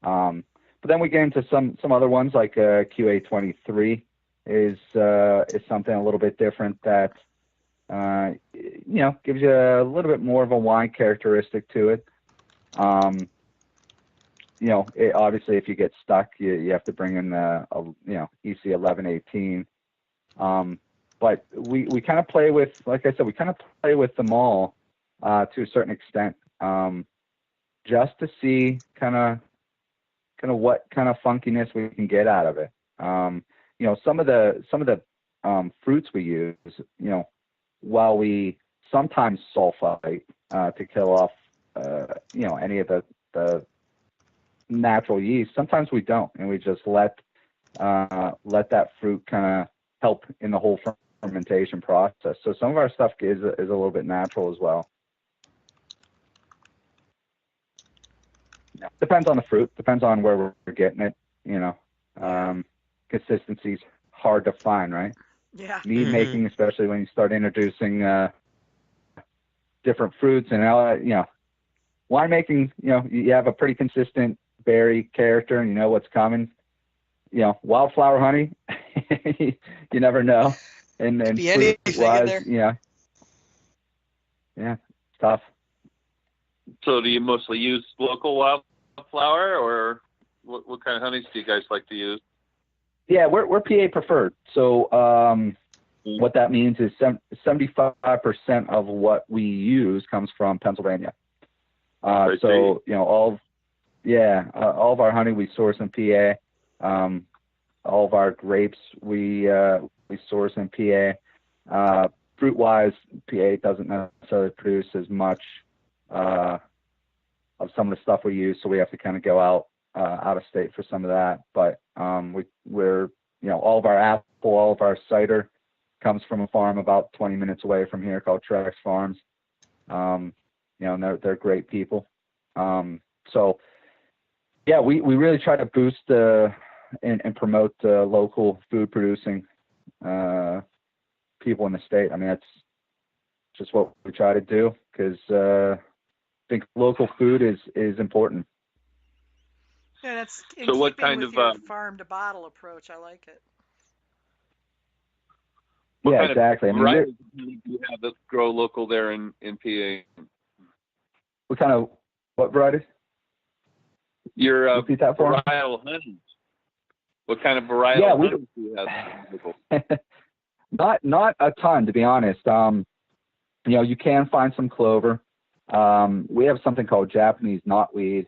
But then we get into some other ones like QA23 is something a little bit different that gives you a little bit more of a wine characteristic to it. Obviously if you get stuck, you have to bring in EC 1118. But we kind of play with, like I said, them all to a certain extent, just to see kind of what kind of funkiness we can get out of it. Some of the fruits we use, while we sometimes sulfite to kill off any of the natural yeast, sometimes we don't, and we just let that fruit kind of help in the whole fermentation process. So some of our stuff is a little bit natural as well. Depends on the fruit, depends on where we're getting it. Consistency's hard to find, right? Yeah. Mead making, especially when you start introducing different fruits and winemaking, you have a pretty consistent berry character and you know what's coming. Wildflower honey, you never know. And be anything in there. Yeah, it's tough. So do you mostly use local wildflower, or what kind of honeys do you guys like to use? Yeah, we're PA preferred. So what that means is 75% of what we use comes from Pennsylvania. So, you know, all of our honey we source in PA. All of our grapes we source in PA. Fruit-wise, PA doesn't necessarily produce as much of some of the stuff we use, so we have to kind of go out of state for some of that. But we're, you know, all of our apple, all of our cider comes from a farm about 20 minutes away from here called Trex Farms. You know, and they're great people. So yeah, we really try to boost and promote local food producing people in the state. I mean, that's just what we try to do, because I think local food is important. Yeah, that's in So what keeping kind with of your farm to bottle approach. I like it. what Yeah, kind exactly. of varieties do you have that grow local there in PA? What varieties? Your Repeat that for me? varietal honeys. What kind of varietal honeys do you have local? Not a ton, to be honest. You know, you can find some clover. We have something called Japanese knotweed,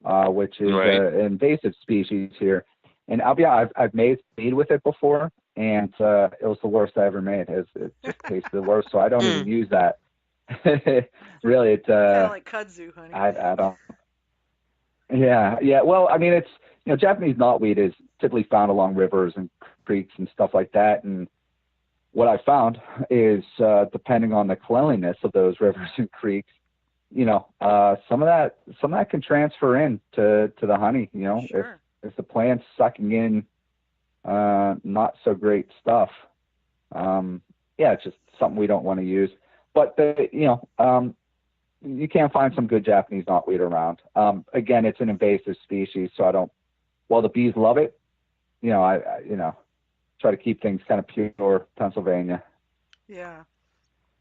which is an invasive species here. And I'll be honest, I've made mead with it before, and it was the worst I ever made. It just tasted the worst, so I don't even use that. Really, it's kind of like kudzu honey. I don't. Yeah. Well, I mean, it's, you know, Japanese knotweed is typically found along rivers and creeks and stuff like that. And what I found is, depending on the cleanliness of those rivers and creeks, you know, some of that can transfer in to the honey. You know, Sure. if the plant's sucking in not so great stuff, it's just something we don't want to use. But you can find some good Japanese knotweed around. Again, it's an invasive species, so while the bees love it, you know, I try to keep things kind of pure Pennsylvania. Yeah.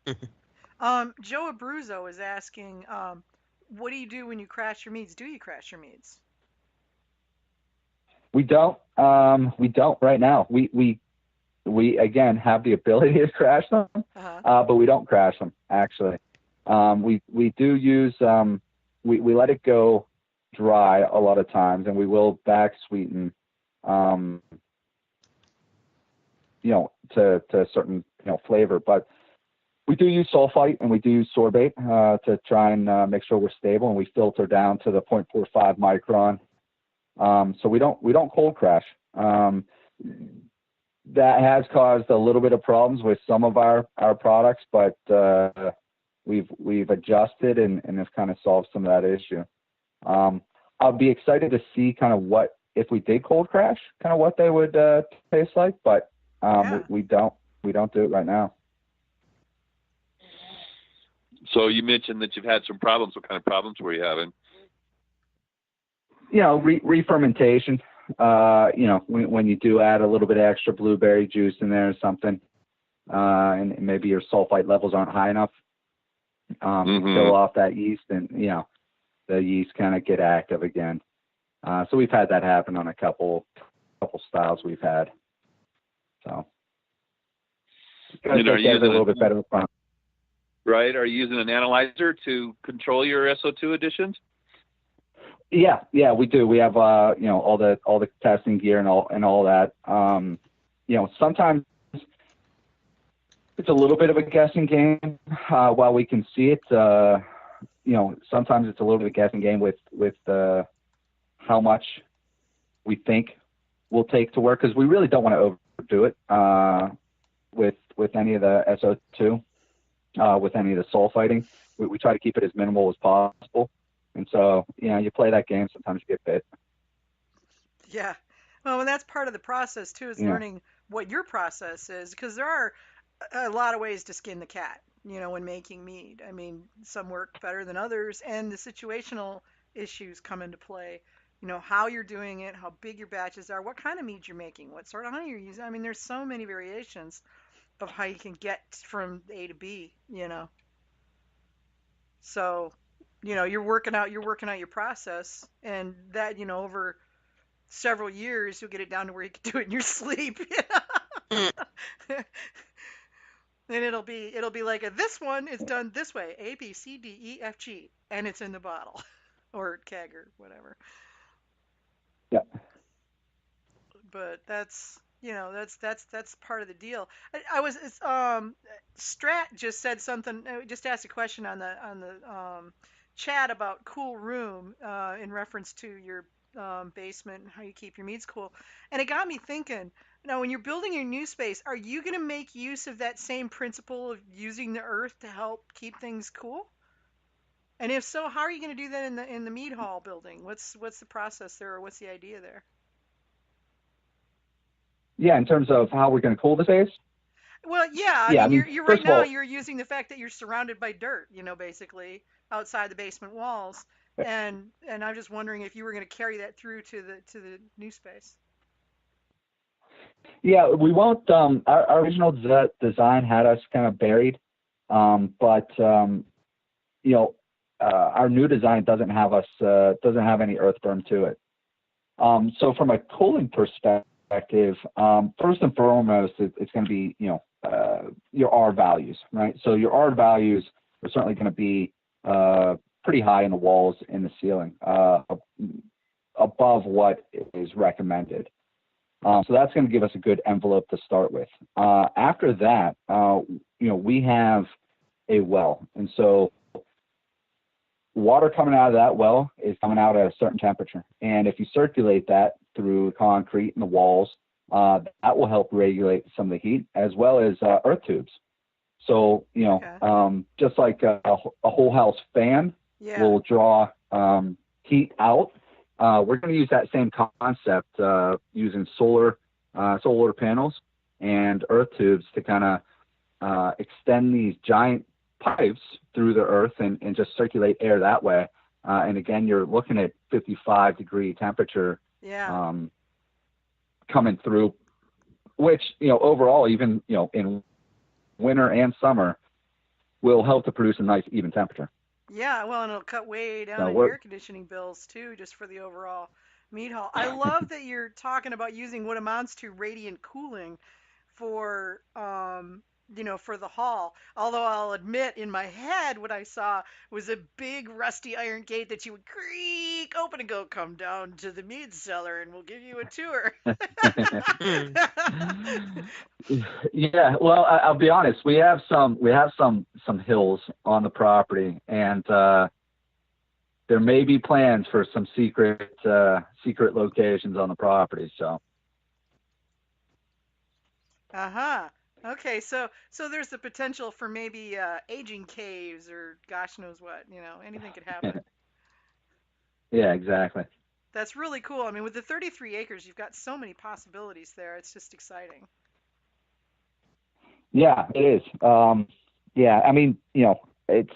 Joe Abruzzo is asking, what do you do when you crash your meads? Do you crash your meads? We don't. We don't right now. We again have the ability to crash them, but we don't crash them actually. We do use, we let it go dry a lot of times, and we will back sweeten, you know, to a certain, you know, flavor. But we do use sulfite and we do use sorbate to try and make sure we're stable, and we filter down to the 0.45 micron. So we don't cold crash. That has caused a little bit of problems with some of our products, but we've adjusted and have kind of solved some of that issue. I'll be excited to see kind of what, if we did cold crash, kind of what they would taste like, but we don't do it right now. So you mentioned that you've had some problems. What kind of problems were you having? You know, re-fermentation. You know, when you do add a little bit of extra blueberry juice in there or something, and maybe your sulfite levels aren't high enough, kill off that yeast, and you know, the yeast kind of get active again. So we've had that happen on a couple styles we've had. So are you using a little bit better upfront. Right? Are you using an analyzer to control your SO2 additions? Yeah, we do. We have you know, all the testing gear and all that. You know, sometimes it's a little bit of a guessing game. While we can see it, you know, sometimes it's a little bit of a guessing game with how much we think will take to work, because we really don't want to overdo it with any of the SO2, with any of the sulfiting. We try to keep it as minimal as possible. And so, you know, you play that game, sometimes you get bit. Yeah. Well, and that's part of the process, too, is learning what your process is, because there are a lot of ways to skin the cat, you know, when making mead. I mean, some work better than others, and the situational issues come into play. You know, how you're doing it, how big your batches are, what kind of mead you're making, what sort of honey you're using. I mean, there's so many variations of how you can get from A to B, you know. So, you know, you're working out your process, and that, you know, over several years you'll get it down to where you can do it in your sleep. And it'll be like this one is done this way, A B C D E F G, and it's in the bottle or keg or whatever. Yeah. But that's part of the deal. I was Strat just said something. Just asked a question on the chat about cool room in reference to your basement and how you keep your meads cool, and it got me thinking. Now, when you're building your new space, are you going to make use of that same principle of using the earth to help keep things cool? And if so, how are you going to do that in the mead hall building? What's the process there, or what's the idea there? Yeah, in terms of how we're going to cool the space. Well, yeah, I Yeah, I mean, mean, you're right first of now all, you're using the fact that you're surrounded by dirt, basically outside the basement walls, and I'm just wondering if you were going to carry that through to the new space. yeah, we won't. Our original design had us kind of buried, but you know, our new design doesn't have any earth berm to it. So from a cooling perspective, first and foremost, it's going to be your R values, right? So your R values are certainly going to be pretty high in the walls and the ceiling, above what is recommended. So that's going to give us a good envelope to start with. After that, we have a well, and so water coming out of that well is coming out at a certain temperature. And if you circulate that through concrete in the walls, that will help regulate some of the heat, as well as earth tubes. So, Okay. just like a whole house fan Yeah. will draw heat out, we're going to use that same concept using solar panels and earth tubes to kind of extend these giant pipes through the earth and just circulate air that way. And again, you're looking at 55-degree temperature Yeah. coming through, which, overall, even, in winter and summer, will help to produce a nice even temperature. Yeah, well, and it'll cut way down So on your we're, air conditioning bills too, just for the overall meat hall. I love that you're talking about using what amounts to radiant cooling for for the hall. Although I'll admit, in my head, what I saw was a big rusty iron gate that you would creak open and go, "Come down to the mead cellar, and we'll give you a tour." Hmm. yeah, well, I'll be honest. We have some hills on the property, and there may be plans for some secret locations on the property. So Uh-huh. Okay, so there's the potential for maybe aging caves or gosh knows what, anything could happen. yeah, exactly. That's really cool. I mean, with the 33 acres, you've got so many possibilities there. It's just exciting. Yeah, it is. Yeah, I mean, it's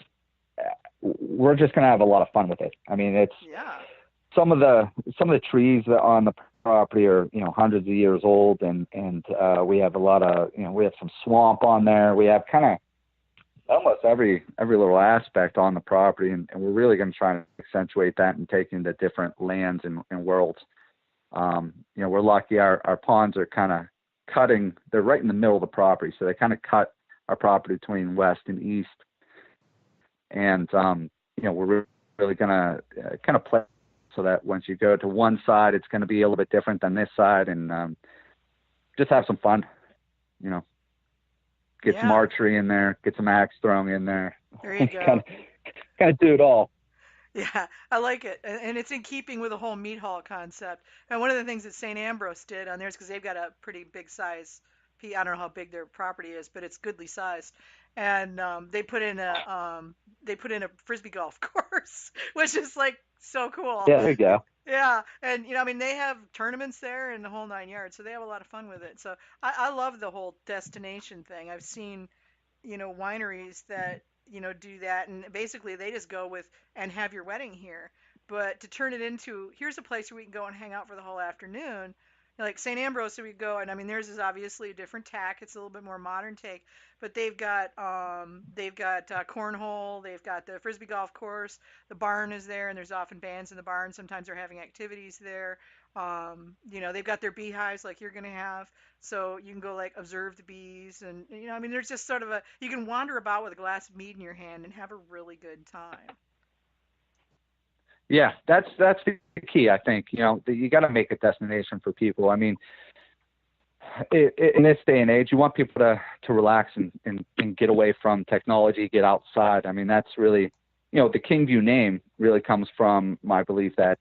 we're just gonna have a lot of fun with it. I mean, it's Yeah. some of the trees that are on the property are hundreds of years old, and we have a lot of we have some swamp on there. We have kind of almost every little aspect on the property, and we're really going to try to accentuate that and take into different lands and worlds. We're lucky our ponds are kind of cutting. They're right in the middle of the property, so they kind of cut our property between west and east. And we're really going to kind of play so that once you go to one side, it's going to be a little bit different than this side, and just have some fun. Get some Yeah. archery in there, get some axe throwing in there, There you kind go. of do it all. Yeah, I like it. And it's in keeping with the whole meat hall concept. And one of the things that St. Ambrose did on theirs, because they've got a pretty big size, I don't know how big their property is, but it's goodly sized. And they put in a frisbee golf course, which is like so cool. Yeah, there you go. Yeah, and I mean, they have tournaments there and the whole nine yards, so they have a lot of fun with it. So I love the whole destination thing. I've seen wineries that, do that. And basically they just go with, and have your wedding here. But to turn it into, here's a place where we can go and hang out for the whole afternoon. Like St. Ambrose, so we go, and I mean, theirs is obviously a different tack. It's a little bit more modern take, but they've got cornhole, they've got the frisbee golf course, the barn is there, and there's often bands in the barn. Sometimes they're having activities there. They've got their beehives like you're going to have. So you can go like observe the bees and, I mean, there's just sort of you can wander about with a glass of mead in your hand and have a really good time. Yeah, that's the key, I think. You got to make a destination for people. I mean, in this day and age, you want people to relax and get away from technology, get outside. I mean, that's really, the Kingview name really comes from my belief that,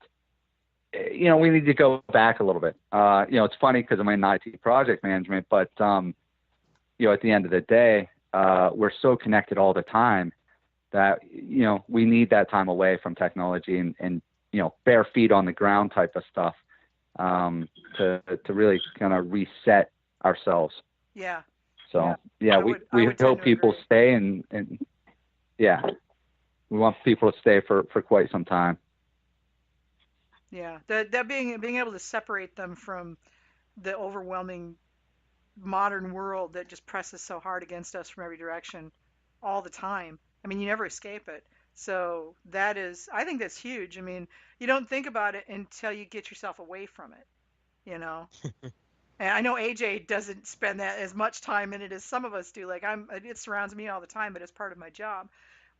we need to go back a little bit. It's funny because I'm in IT project management, but, at the end of the day, we're so connected all the time that, we need that time away from technology and bare feet on the ground type of stuff, to really kind of reset ourselves. Yeah. So we hope people stay and yeah, we want people to stay for quite some time. Yeah. That being able to separate them from the overwhelming modern world that just presses so hard against us from every direction all the time. I mean, you never escape it. So I think that's huge. I mean, you don't think about it until you get yourself away from it, And I know AJ doesn't spend that as much time in it as some of us do. Like it surrounds me all the time, but it's part of my job.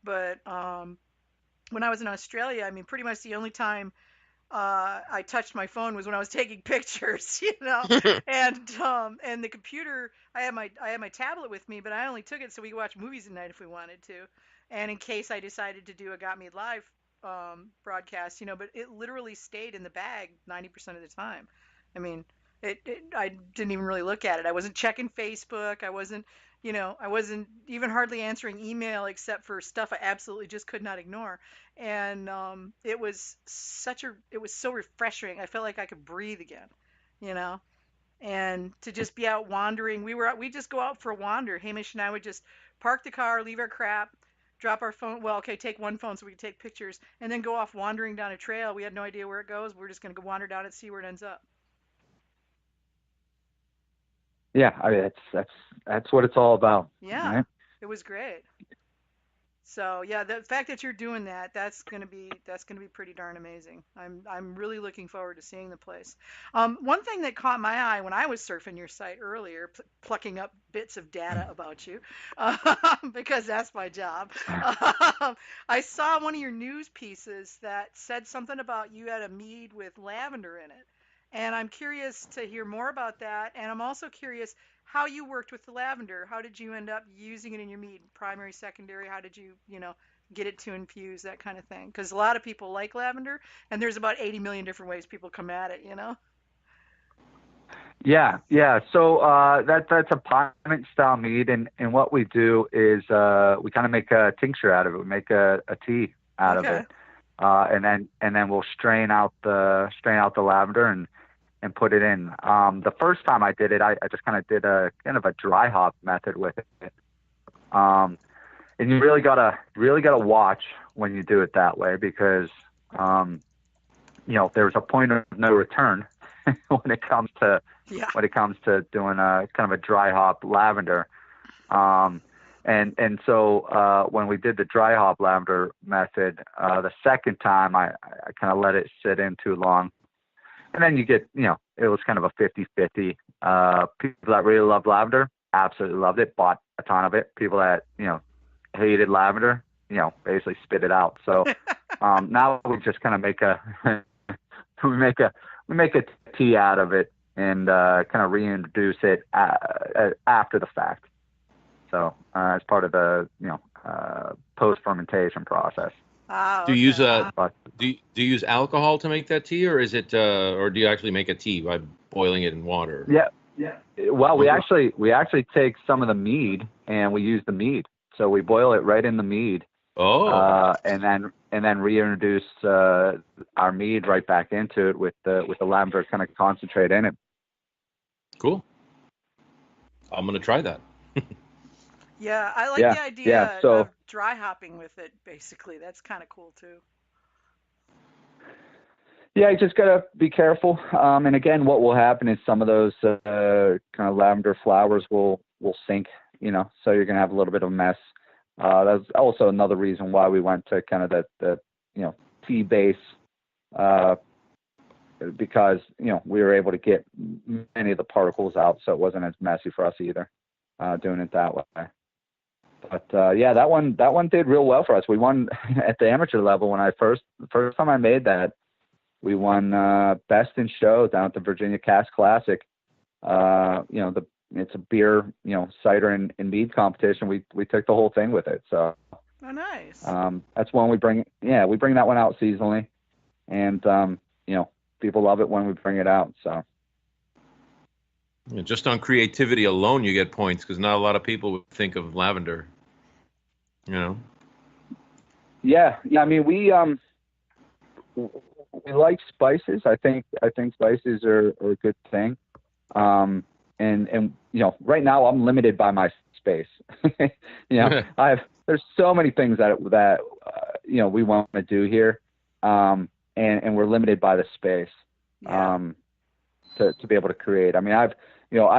But when I was in Australia, I mean, pretty much the only time I touched my phone was when I was taking pictures, and the computer. I had my tablet with me, but I only took it so we could watch movies at night if we wanted to, and in case I decided to do a Got Me Live broadcast, But it literally stayed in the bag 90% of the time. I mean, I didn't even really look at it. I wasn't checking Facebook. I wasn't even hardly answering email except for stuff I absolutely just could not ignore. And it was so refreshing. I felt like I could breathe again, and to just be out wandering. We just go out for a wander. Hamish and I would just park the car, leave our crap, drop our phone. Well, okay, take one phone so we could take pictures, and then go off wandering down a trail. We had no idea where it goes. We're just going to go wander down and see where it ends up. Yeah, I mean, that's what it's all about. Yeah, right? It was great. So yeah, the fact that you're doing that's gonna be pretty darn amazing. I'm really looking forward to seeing the place. One thing that caught my eye when I was surfing your site earlier, plucking up bits of data about you, because that's my job. I saw one of your news pieces that said something about you had a mead with lavender in it, and I'm curious to hear more about that. And I'm also curious how you worked with the lavender. How did you end up using it in your mead? Primary, secondary? How did you, get it to infuse, that kind of thing? Because a lot of people like lavender, and there's about 80 million different ways people come at it, Yeah. So that's a parliament style mead, and what we do is we kind of make a tincture out of it. We make a tea out of it, and then we'll strain out the lavender and put it in. The first time I did it, I just kind of did a kind of a dry hop method with it. And you really gotta watch when you do it that way, because there's a point of no return when it comes to doing a kind of a dry hop lavender. And so when we did the dry hop lavender method, the second time I kind of let it sit in too long. And then you get, it was kind of a 50-50. People that really love lavender absolutely loved it, bought a ton of it. People that, hated lavender, basically spit it out. So now we just kind of make we make a tea out of it and kind of reintroduce it after the fact. So as part of the, post fermentation process. Ah, Do you use But, do you use alcohol to make that tea, or is it or do you actually make a tea by boiling it in water? Yeah. Well, we actually take some of the mead and we use the mead. So we boil it right in the mead. Oh. And then reintroduce our mead right back into it with the lavender kind of concentrate in it. Cool. I'm gonna try that. Yeah, I like the idea of dry hopping with it, basically. That's kind of cool, too. Yeah, you just got to be careful. And again, what will happen is some of those kind of lavender flowers will sink, so you're going to have a little bit of a mess. That's also another reason why we went to kind of the tea base because we were able to get many of the particles out, so it wasn't as messy for us either, doing it that way. But yeah, that one did real well for us. We won at the amateur level when the first time I made that. We won best in show down at the Virginia Cask Classic. It's a beer, cider and mead competition. We took the whole thing with it. So oh, nice. That's one we bring that one out seasonally, and people love it when we bring it out. So just on creativity alone, you get points, because not a lot of people would think of lavender. Yeah. I mean, we like spices. I think spices are a good thing. And right now I'm limited by my space. There's so many things that we want to do here, and we're limited by the space. Yeah. To be able to create. I mean, I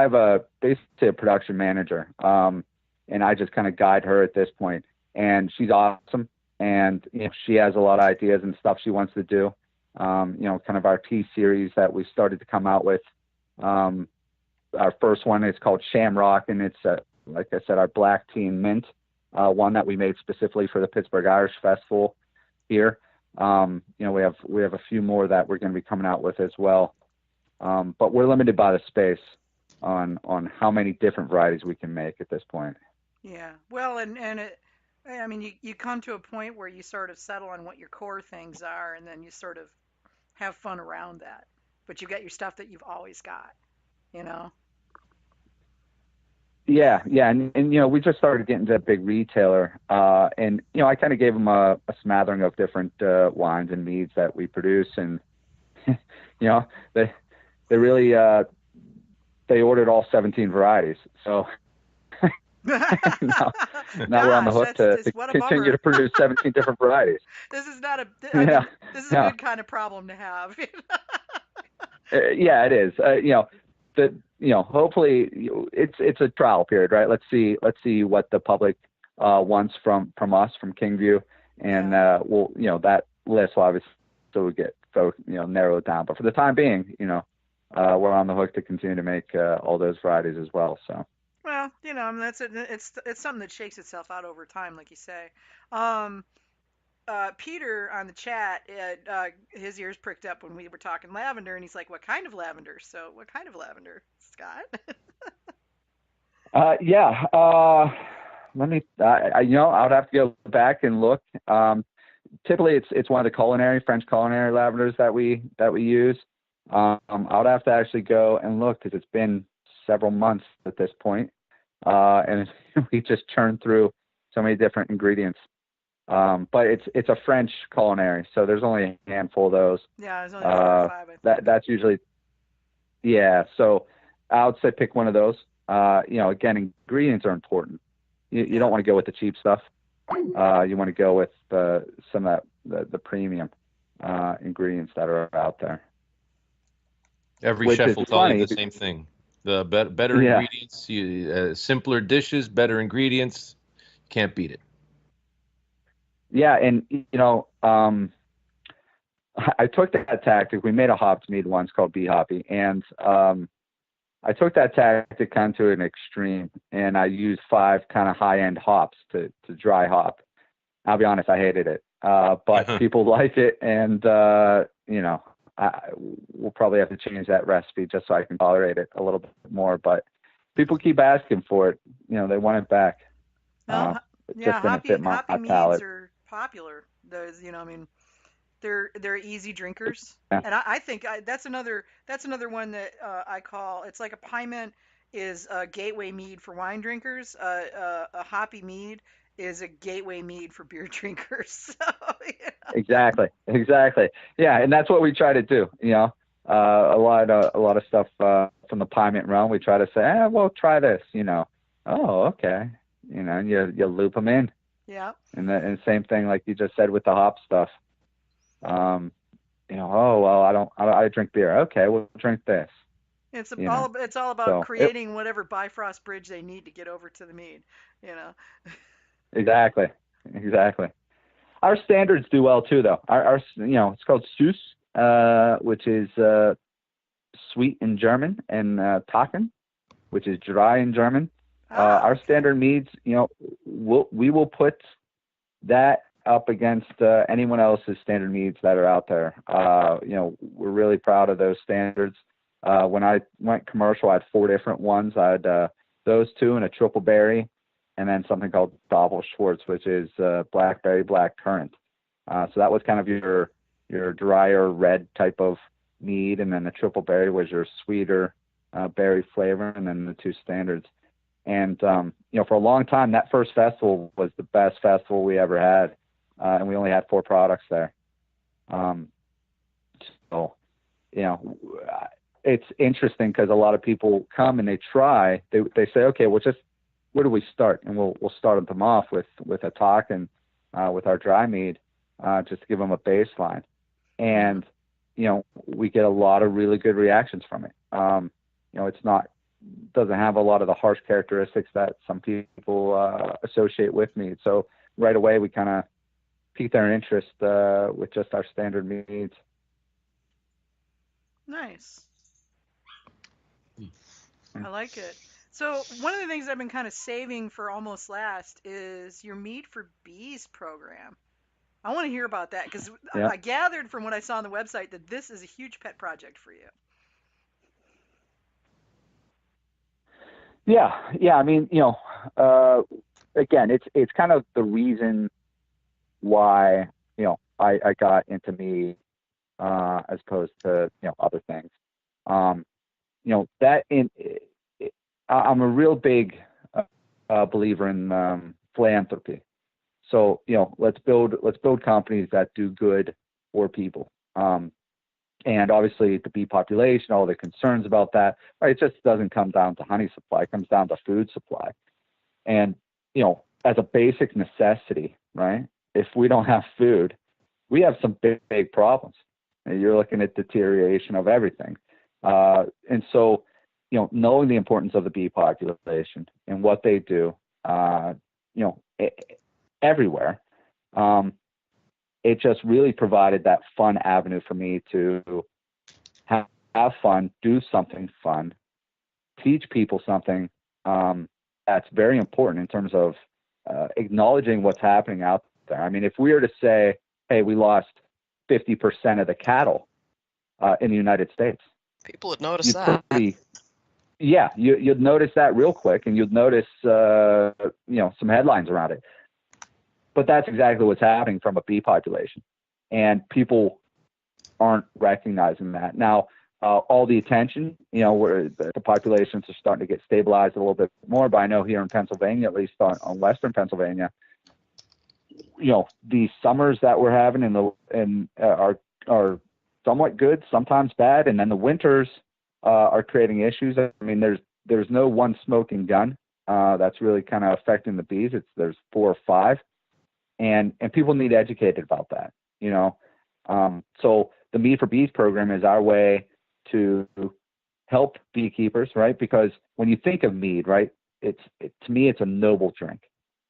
have basically a production manager, and I just kind of guide her at this point, and she's awesome. And, she has a lot of ideas and stuff she wants to do. Kind of our tea series that we started to come out with. Our first one is called Shamrock, and it's, like I said, our black tea and mint, one that we made specifically for the Pittsburgh Irish Festival here. We have a few more that we're going to be coming out with as well. But we're limited by the space on how many different varieties we can make at this point. Yeah. Well, I mean, you come to a point where you sort of settle on what your core things are, and then you sort of have fun around that. But you got your stuff that you've always got, Yeah. And we just started getting to a big retailer, and I kind of gave them a smattering of different wines and meads that we produce, and they really they ordered all 17 varieties. So now we're on the hook to continue to produce 17 different varieties. This is not this is a good kind of problem to have. Yeah, it is. Hopefully it's a trial period, right? Let's see what the public wants from us, from Kingview, and we'll that list will obviously still get narrowed down. But for the time being, we're on the hook to continue to make all those varieties as well. So. Well, I mean, it's something that shakes itself out over time, like you say. Peter on the chat, his ears pricked up when we were talking lavender, and he's like, "What kind of lavender?" So, what kind of lavender, Scott? Yeah. Let me. I would have to go back and look. Typically, it's one of the French culinary lavenders that we use. I would have to actually go and look, because it's been several months at this point, and we just churned through so many different ingredients. But it's a French culinary, so there's only a handful of those. Yeah, there's only 4 or 5. I think. That's usually, yeah. So I would say pick one of those. Again, ingredients are important. You don't want to go with the cheap stuff. You want to go with some of the premium ingredients that are out there. Every chef will tell you the same thing. The better ingredients, simpler dishes, better ingredients, can't beat it. Yeah, and I took that tactic. We made a hopped mead once called Bee Hoppy, and I took that tactic kind of to an extreme, and I used 5 kind of high-end hops to dry hop. I'll be honest, I hated it, but people like it, and we'll probably have to change that recipe just so I can tolerate it a little bit more. But people keep asking for it. They want it back. Well, hoppy meads are popular. Those, I mean, they're easy drinkers, and I think that's another one that I call. It's like a Pyment is a gateway mead for wine drinkers. A hoppy mead is a gateway mead for beer drinkers. So, Exactly. Yeah, and that's what we try to do. A lot of stuff from the Pyment realm. We try to say, well, try this. Oh, okay. And you loop them in. Yeah. And same thing like you just said with the hop stuff. Oh well, I drink beer. Okay, we'll drink this. It's all about creating whatever Bifrost bridge they need to get over to the mead. Exactly. Our standards do well too, though. Our it's called Seuss, which is sweet in German, and Taken, which is dry in German. Our standard meads, we will put that up against anyone else's standard meads that are out there. We're really proud of those standards. When I went commercial, I had 4 different ones. I had those 2 and a triple berry, and then something called Doppel Schwartz, which is blackberry black currant. So that was kind of your drier red type of mead, and then the triple berry was your sweeter berry flavor, and then the 2 standards. And for a long time, that first festival was the best festival we ever had, and we only had 4 products there. It's interesting because a lot of people come and they try. They say, okay, well, just where do we start? And we'll start them off with a talk and with our dry mead, just to give them a baseline. And we get a lot of really good reactions from it. Doesn't have a lot of the harsh characteristics that some people associate with mead. So right away we kind of piqued their interest with just our standard meads. Nice. I like it. So one of the things I've been kind of saving for almost last is your Mead for Bees program. I want to hear about that because I gathered from what I saw on the website that this is a huge pet project for you. Yeah. I mean, again, it's kind of the reason why I got into mead as opposed to other things. I'm a real big believer in philanthropy. So let's build companies that do good for people. And obviously the bee population, all the concerns about that, right? It just doesn't come down to honey supply. It comes down to food supply. And as a basic necessity, right? If we don't have food, we have some big problems. And you're looking at deterioration of everything. And so, knowing the importance of the bee population and what they do, everywhere, it just really provided that fun avenue for me to have fun, do something fun, teach people something that's very important in terms of acknowledging what's happening out there. I mean, if we were to say, hey, we lost 50% of the cattle in the United States, people would notice that. You'd notice that real quick, and you'd notice some headlines around it. But that's exactly what's happening from a bee population, and people aren't recognizing that. Now, all the attention, where the populations are starting to get stabilized a little bit more, but I know here in Pennsylvania, at least on Western Pennsylvania, the summers that we're having are somewhat good, sometimes bad, and then the winters are creating issues. I mean, there's no one smoking gun that's really kind of affecting the bees. There's 4 or 5, and people need educated about that. So the Mead for Bees program is our way to help beekeepers, right? Because when you think of mead, right, to me it's a noble drink.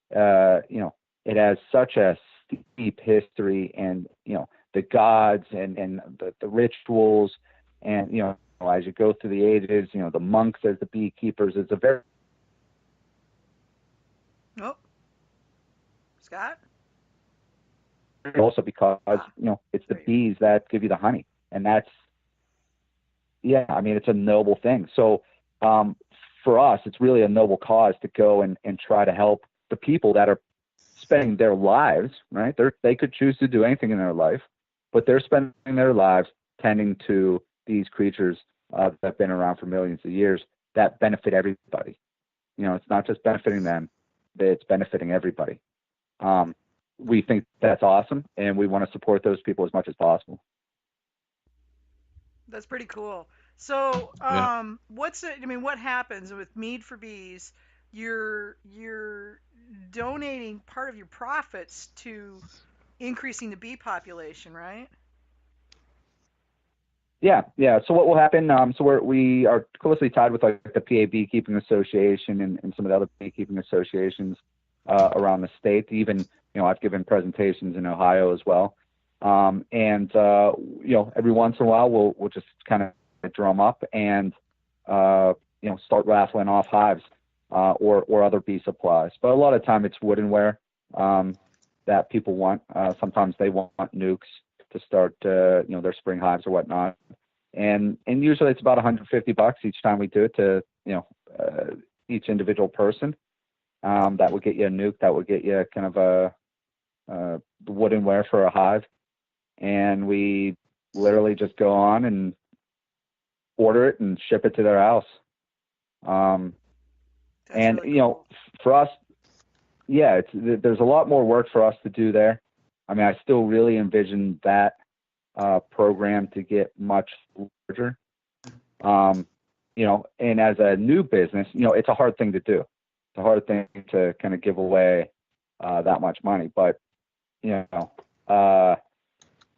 It has such a steep history, and the gods and the rituals, and as you go through the ages, the monks as the beekeepers. It's a very Scott? Also because it's the bees that give you the honey, and that's it's a noble thing. So for us, it's really a noble cause to go and try to help the people that are spending their lives, right? They could choose to do anything in their life, but they're spending their lives tending to these creatures that have been around for millions of years that benefit everybody. It's not just benefiting them, it's benefiting everybody. We think that's awesome, and we want to support those people as much as possible. That's pretty cool. So, what happens with Mead for Bees? You're donating part of your profits to increasing the bee population, right? Yeah. So what will happen? So we are closely tied with the PA Beekeeping Association and some of the other beekeeping associations around the state. Even I've given presentations in Ohio as well. And every once in a while we'll just kind of drum up and start raffling off hives or other bee supplies. But a lot of time it's woodenware that people want. Sometimes they want nukes to start their spring hives or whatnot. And usually it's about $150 each time we do it to each individual person. That would get you a nuke. That would get you kind of a woodenware for a hive. And we literally just go on and order it and ship it to their house. And really cool. for us, there's a lot more work for us to do there. I mean, I still really envision that program to get much larger. And as a new business, it's a hard thing to do. It's a hard thing to kind of give away that much money, but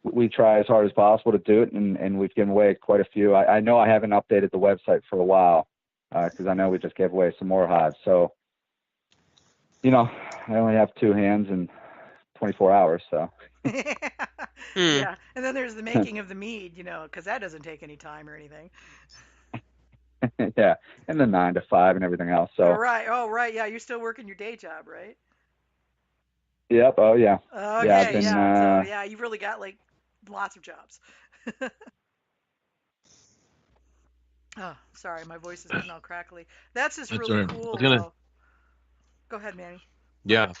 we try as hard as possible to do it, and we've given away quite a few. I know I haven't updated the website for a while because I know we just gave away some more hives. So, I only have 2 hands and 24 hours. So. Yeah, and then there's the making of the mead, because that doesn't take any time or anything. Yeah, and the 9 to 5 and everything else. So. Oh, right. Yeah, you're still working your day job, right? Yep. Oh, yeah. Okay. Yeah. So you've really got like lots of jobs. Oh, sorry, my voice is getting all crackly. That's just really cool. Though. Go ahead, Manny. Yeah,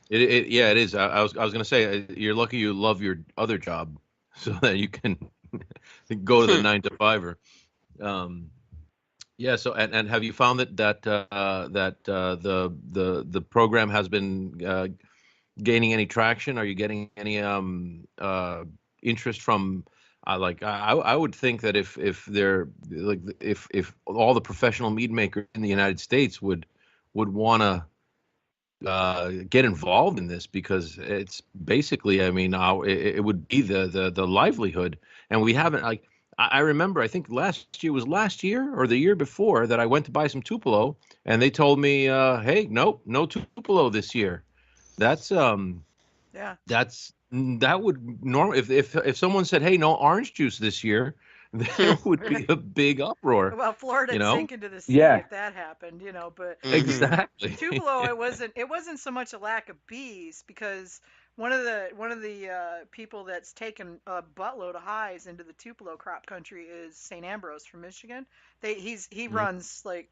it is. I was gonna say you're lucky you love your other job, so that you can go to the 9 to 5er. Yeah. So and have you found that the program has been gaining any traction? Are you getting any interest from? I would think that if they're like if all the professional mead makers in the United States would want to get involved in this, because it's basically, I mean, it would be the livelihood, and we haven't like. I remember, I think last year or the year before that I went to buy some Tupelo, and they told me, hey, no Tupelo this year. That would normally, if someone said, hey, no orange juice this year, there would be a big uproar. Well, Florida'd sink into the sea if that happened, but exactly. Tupelo, it wasn't so much a lack of bees, because one of the people that's taken a buttload of hives into the Tupelo crop country is St. Ambrose from Michigan. He runs like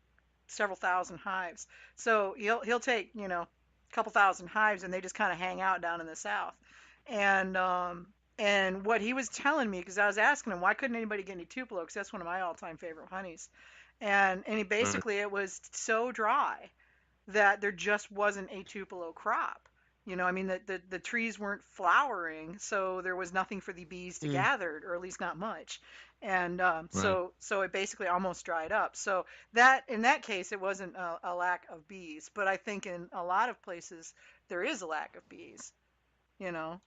several thousand hives, so he'll take a couple thousand hives, and they just kind of hang out down in the south. And what he was telling me, because I was asking him why couldn't anybody get any Tupelo, because that's one of my all-time favorite honeys, and he basically it was so dry that there just wasn't a Tupelo crop. I mean, the trees weren't flowering, so there was nothing for the bees to gather, or at least not much. And so it basically almost dried up. So in that case, it wasn't a lack of bees. But I think in a lot of places there is a lack of bees, and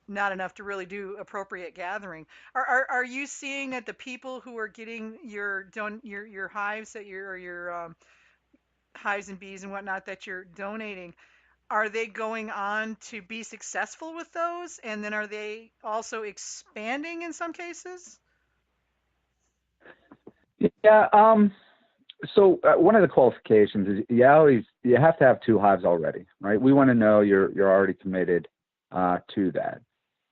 not enough to really do appropriate gathering. Are you seeing that the people who are getting your hives that your hives and bees and whatnot that you're donating, are they going on to be successful with those? And then are they also expanding in some cases? Yeah. So one of the qualifications is you have to have 2 hives already, right? We want to know you're already committed to that.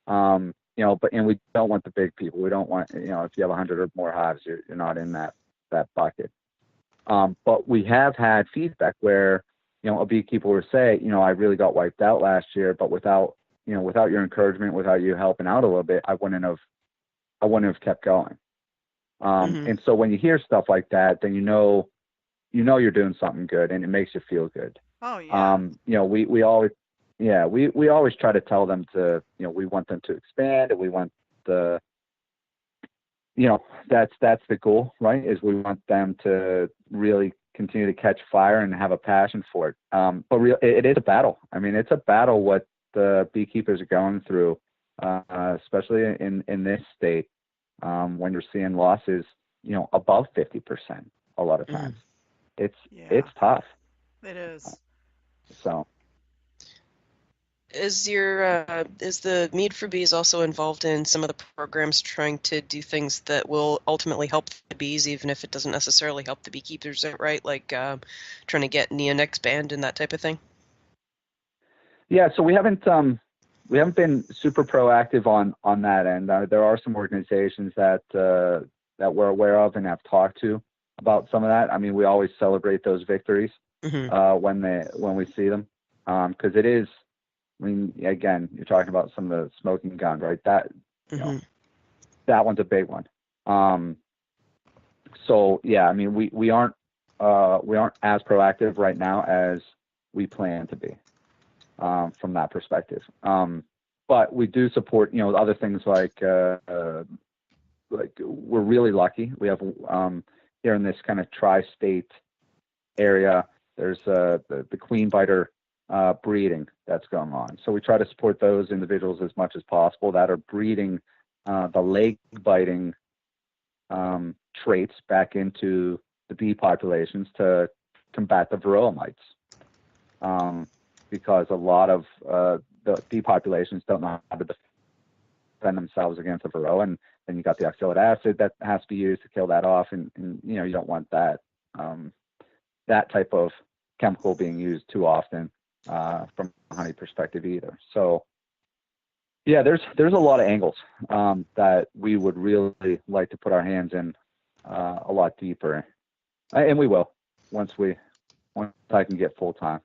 And we don't want the big people. We don't want, if you have 100 or more hives, you're not in that bucket. But we have had feedback where, a beekeeper would say, I really got wiped out last year, but without your encouragement, without you helping out a little bit, I wouldn't have kept going. And so when you hear stuff like that, then you're doing something good, and it makes you feel good. Oh yeah. We always try to tell them to, we want them to expand, and we want that's the goal, right? Is we want them to really continue to catch fire and have a passion for it. But it is a battle. I mean, it's a battle what the beekeepers are going through, especially in this state, when you're seeing losses, above 50% a lot of times. It's tough. It is. So. Is the Mead for Bees also involved in some of the programs trying to do things that will ultimately help the bees, even if it doesn't necessarily help the beekeepers, is that right? Like trying to get neonics banned and that type of thing? Yeah, so we haven't been super proactive on that end. There are some organizations that we're aware of and have talked to about some of that. I mean, we always celebrate those victories when we see them, because it is. I mean, again, you're talking about some of the smoking gun, right? That that one's a big one. So yeah, I mean, we aren't as proactive right now as we plan to be from that perspective. But we do support, other things like we're really lucky. We have here in this kind of tri-state area, there's the queen biter breeding that's going on. So we try to support those individuals as much as possible that are breeding the leg biting traits back into the bee populations to combat the varroa mites. Because a lot of the bee populations don't know how to defend themselves against the varroa, and then you got the oxalic acid that has to be used to kill that off, and you don't want that that type of chemical being used too often from a honey perspective either. So yeah, there's a lot of angles that we would really like to put our hands in a lot deeper, and we will once I can get full time.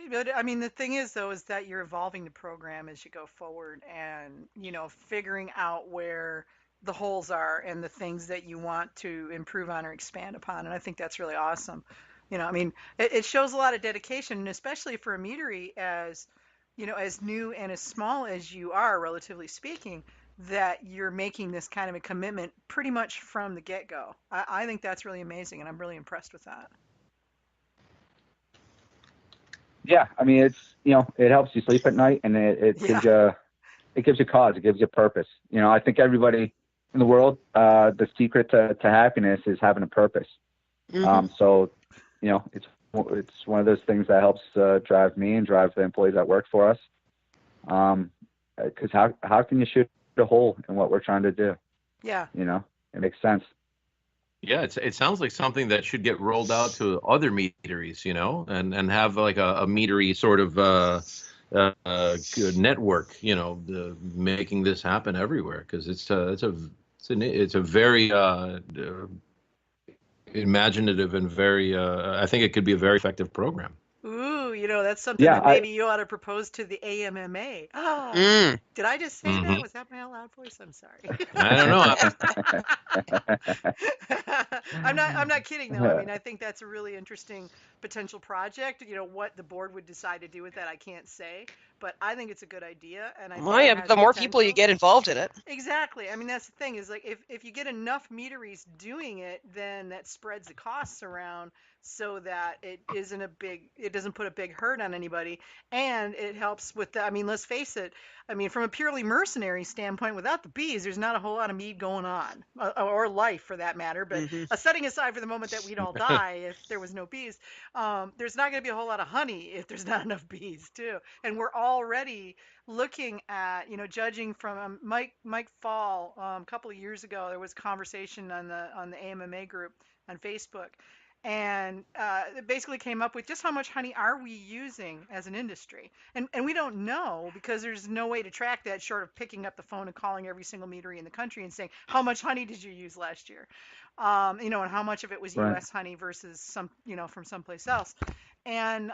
But I mean, the thing is, though, is that you're evolving the program as you go forward and, figuring out where the holes are and the things that you want to improve on or expand upon. And I think that's really awesome. I mean, it shows a lot of dedication, and especially for a meadery as new and as small as you are, relatively speaking, that you're making this kind of a commitment pretty much from the get-go. I think that's really amazing, and I'm really impressed with that. Yeah, I mean, it helps you sleep at night, and it gives you cause, it gives you purpose. I think everybody in the world, the secret to happiness is having a purpose. So, it's one of those things that helps drive me and drive the employees that work for us. Because how can you shoot a hole in what we're trying to do? Yeah. It makes sense. Yeah, it sounds like something that should get rolled out to other meaderies, and have like a meadery sort of good network, making this happen everywhere, because it's a very imaginative and very I think it could be a very effective program. Ooh, that's something that maybe you ought to propose to the AMMA. Did I just say that? Was that my loud voice? I'm sorry. I don't know. I'm not kidding though. I mean, I think that's a really interesting potential project. What the board would decide to do with that, I can't say, but I think it's a good idea, and I think it has the more potential. people you get involved in it. Exactly. I mean, that's the thing is, like, if you get enough meaderies doing it, then that spreads the costs around so that it doesn't put a big hurt on anybody, and it helps with I mean, let's face it. I mean, from a purely mercenary standpoint, without the bees, there's not a whole lot of mead going on, or life for that matter. But setting aside for the moment that we'd all die if there was no bees, there's not going to be a whole lot of honey if there's not enough bees too. And we're already looking at, judging from Mike Fall a couple of years ago, there was conversation on the AMMA group on Facebook, and it basically came up with just how much honey are we using as an industry, and we don't know because there's no way to track that short of picking up the phone and calling every single meadery in the country and saying how much honey did you use last year, and how much of it was U.S. honey versus some from someplace else, and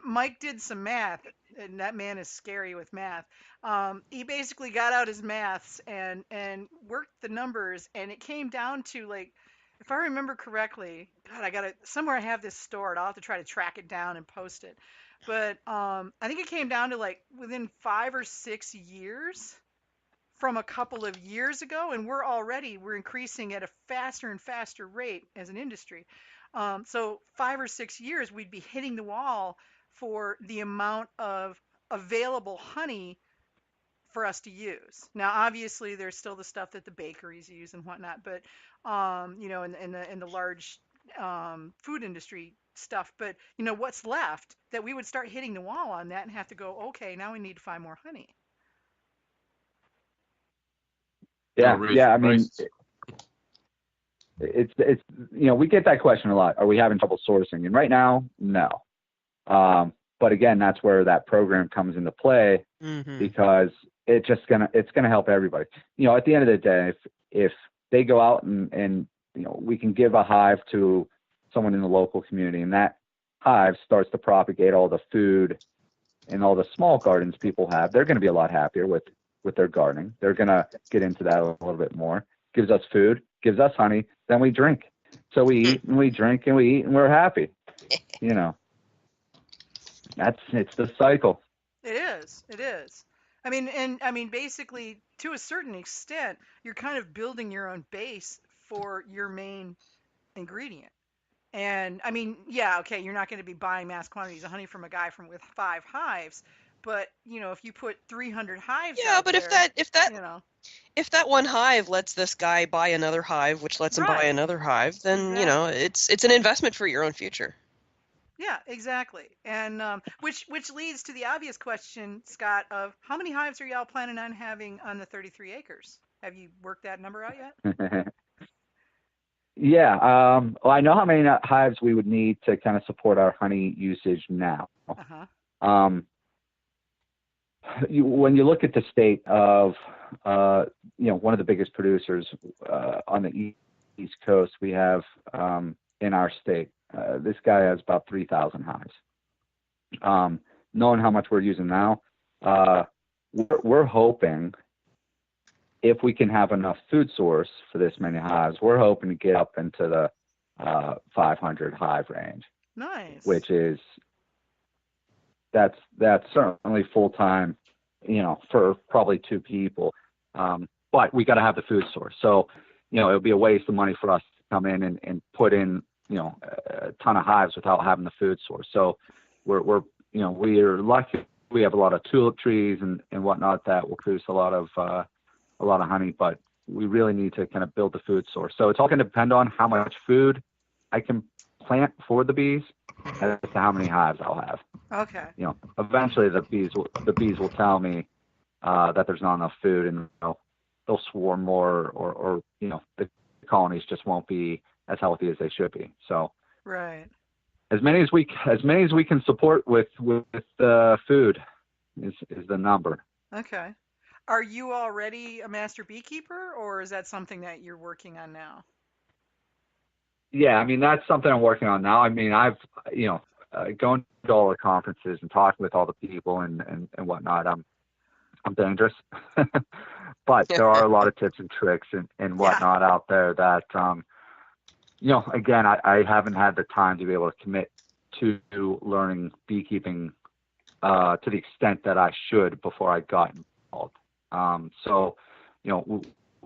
Mike did some math, and that man is scary with math. He basically got out his maths and worked the numbers, and it came down to, like, if I remember correctly, God, I got it somewhere. I have this stored. I'll have to try to track it down and post it. But I think it came down to, like, within 5 or 6 years from a couple of years ago, and we're increasing at a faster and faster rate as an industry. So 5 or 6 years, we'd be hitting the wall for the amount of available honey for us to use. Now, obviously, there's still the stuff that the bakeries use and whatnot, but in the large food industry stuff, but what's left that we would start hitting the wall on that and have to go, okay, now we need to find more honey. Yeah, raise yeah. the I mean, prices. it's we get that question a lot. Are we having trouble sourcing? And right now, no. But again, that's where that program comes into play, because it's gonna help everybody. At the end of the day, if they go out and we can give a hive to someone in the local community, and that hive starts to propagate all the food and all the small gardens people have, they're going to be a lot happier with their gardening. They're going to get into that a little bit more. Gives us food, gives us honey, then we drink. So we eat and we drink and we eat and we're happy. It's the cycle. It is. I mean, basically, to a certain extent, you're kind of building your own base for your main ingredient. And I mean, yeah, okay, you're not going to be buying mass quantities of honey from a guy with 5 hives, but if you put 300 hives Yeah, out but there, if that one hive lets this guy buy another hive, which lets him buy right, another hive, then exactly. it's an investment for your own future. Yeah, exactly. And which leads to the obvious question, Scott, of how many hives are y'all planning on having on the 33 acres? Have you worked that number out yet? Yeah. Well, I know how many hives we would need to kind of support our honey usage now. Uh-huh. When you look at the state of, one of the biggest producers on the East Coast, we have in our state, this guy has about 3,000 hives. Knowing how much we're using now, we're hoping, if we can have enough food source for this many hives, we're hoping to get up into the 500 hive range. Nice. Which is that's certainly full time, for probably 2 people. But we got to have the food source. So, it'll be a waste of money for us to come in and put in, a ton of hives without having the food source. So we're lucky. We have a lot of tulip trees and whatnot that will produce a lot of honey, but we really need to kind of build the food source. So it's all going to depend on how much food I can plant for the bees as to how many hives I'll have. Okay. Eventually the bees will tell me that there's not enough food, and they'll swarm more, or the colonies just won't be as healthy as they should be. So right. As many as we can support with food is the number. Okay. Are you already a master beekeeper, or is that something that you're working on now? Yeah, I mean, that's something I'm working on now. I mean, I've going to all the conferences and talking with all the people and whatnot. I'm dangerous, but there are a lot of tips and tricks and whatnot out there that again, I haven't had the time to be able to commit to learning beekeeping to the extent that I should before I got involved. So,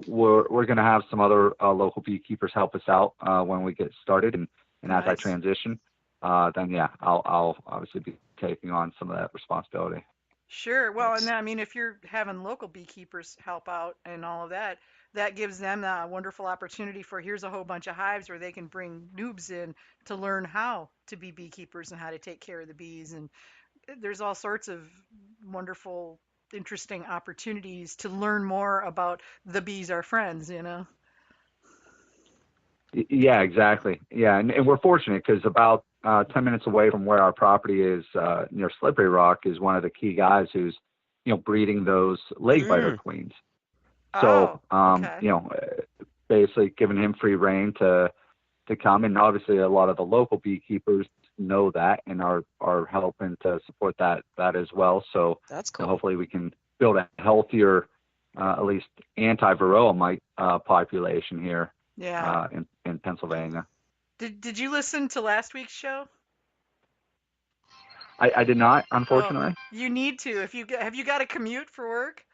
we're going to have some other local beekeepers help us out when we get started, and nice. As I transition, then I'll obviously be taking on some of that responsibility. Sure. Well, and I mean, if you're having local beekeepers help out and all of that, that gives them a wonderful opportunity for, here's a whole bunch of hives where they can bring noobs in to learn how to be beekeepers and how to take care of the bees. And there's all sorts of wonderful, interesting opportunities to learn more about the bees are friends, Yeah, exactly. Yeah, and we're fortunate because about 10 minutes away from where our property is, near Slippery Rock, is one of the key guys who's, breeding those leg biter queens. So, okay. Basically giving him free reign to come, and obviously a lot of the local beekeepers know that and are helping to support that as well. So that's cool. Hopefully we can build a healthier, at least anti-varroa mite population here. Yeah. In Pennsylvania. Did you listen to last week's show? I did not, unfortunately. Oh, you need to. Have you got a commute for work,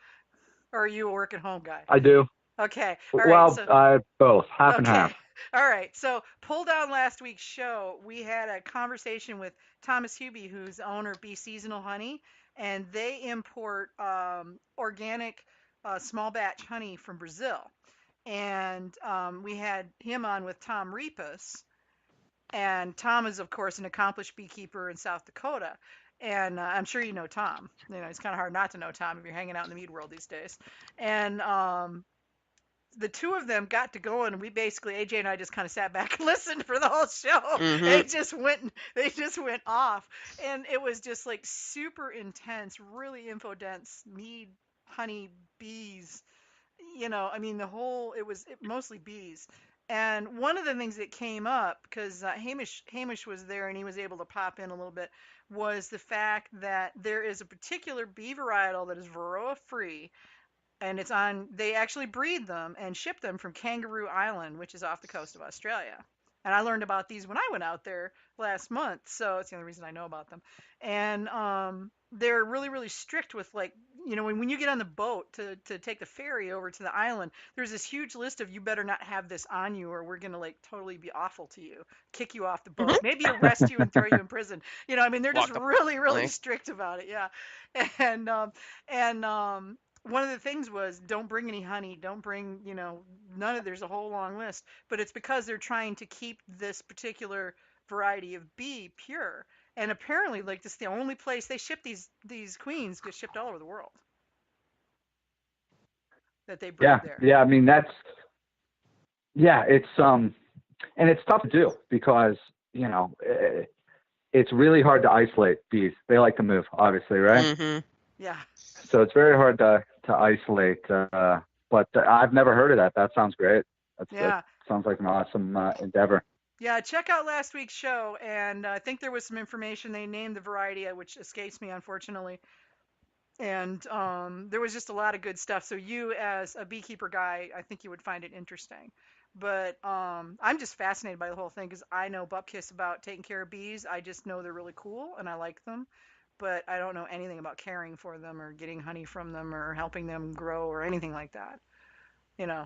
or are you a work at home guy? I do. Okay. All well, right. Both, half and half. All right. So pull down last week's show. We had a conversation with Thomas Hubie, who's the owner of Bee Seasonal Honey, and they import organic small batch honey from Brazil. And we had him on with Tom Repus. And Tom is, of course, an accomplished beekeeper in South Dakota. And I'm sure you know Tom. It's kind of hard not to know Tom if you're hanging out in the mead world these days. And the two of them got to going, and we basically, AJ and I just kind of sat back and listened for the whole show. They just went off, and it was just like super intense, really info dense mead, honey, bees. It was mostly bees. And one of the things that came up, because Hamish was there and he was able to pop in a little bit, was the fact that there is a particular bee varietal that is Varroa free, and they actually breed them and ship them from Kangaroo Island, which is off the coast of Australia. And I learned about these when I went out there last month, so it's the only reason I know about them. And they're really, really strict with, like, when you get on the boat to take the ferry over to the island, there's this huge list of, you better not have this on you or we're going to, like, totally be awful to you, kick you off the boat, maybe arrest you and throw you in prison. They're just really, really strict about it. Yeah. And one of the things was, don't bring any honey, don't bring, none of, there's a whole long list, but it's because they're trying to keep this particular variety of bee pure. And apparently, like, this is the only place they ship these queens, get shipped all over the world, that they breed there. Yeah. I mean, it's, and it's tough to do because, it's really hard to isolate bees. They like to move, obviously, right? Yeah. So it's very hard to isolate, but I've never heard of that. That sounds great. That sounds like an awesome endeavor. Yeah, check out last week's show, and I think there was some information. They named the variety, which escapes me, unfortunately. And there was just a lot of good stuff. So you, as a beekeeper guy, I think you would find it interesting. But I'm just fascinated by the whole thing because I know bupkis about taking care of bees. I just know they're really cool, and I like them. But I don't know anything about caring for them or getting honey from them or helping them grow or anything like that.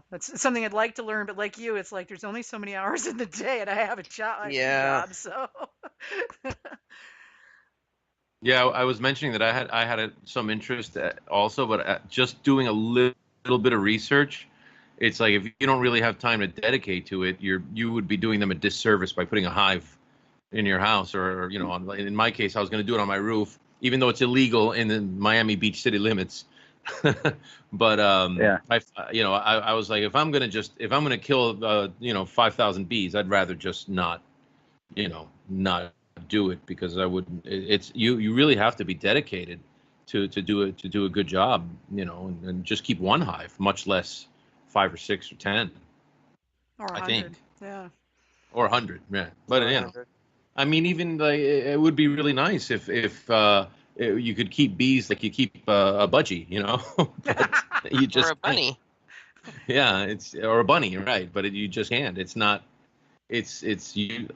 That's something I'd like to learn, but like you, it's like there's only so many hours in the day, and I have a job. So. Yeah, I was mentioning that I had some interest also, but just doing a little bit of research, it's like if you don't really have time to dedicate to it, you would be doing them a disservice by putting a hive in your house, or in my case, I was going to do it on my roof, even though it's illegal in the Miami Beach city limits. But I was like, if I'm going to kill 5,000 bees, I'd rather just not do it, because I wouldn't. It's you really have to be dedicated to do a good job, and just keep one hive, much less 5 or 6 or 10. Or 100. I think. Yeah. Or 100, yeah. But I mean, even like it would be really nice if you could keep bees like you keep a budgie, But you just or a bunny. Yeah, or a bunny, right? But you just can't. It's not. It's you.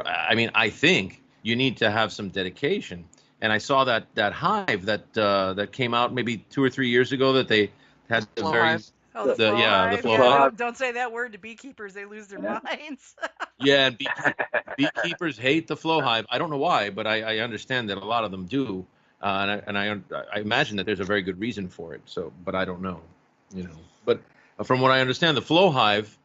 I mean, I think you need to have some dedication. And I saw that hive that came out maybe 2 or 3 years ago that they had the Flow very hive. Oh, the flow hive. the flow Yeah, hive. don't say that word to beekeepers; they lose their minds. Yeah, and beekeepers hate the flow hive. I don't know why, but I understand that a lot of them do, and I imagine that there's a very good reason for it. So, but I don't know, But from what I understand, the flow hive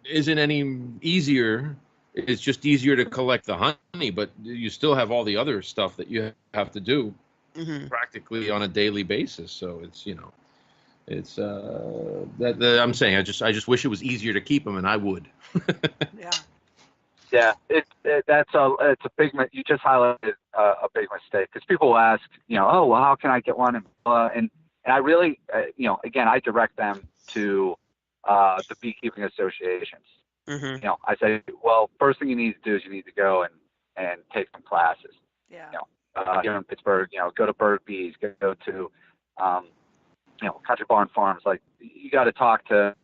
isn't any easier. It's just easier to collect the honey, but you still have all the other stuff that you have to do practically on a daily basis. So it's it's that I'm saying I just wish it was easier to keep them, and I would. Yeah, it's a big. You just highlighted a big mistake, because people will ask, oh, well, how can I get one? And I really, again, I direct them to the beekeeping associations. I say, well, first thing you need to do is you need to go and take some classes. Yeah. Here in Pittsburgh, go to Bird Bees, go to Country Barn Farms. Like, you got to talk to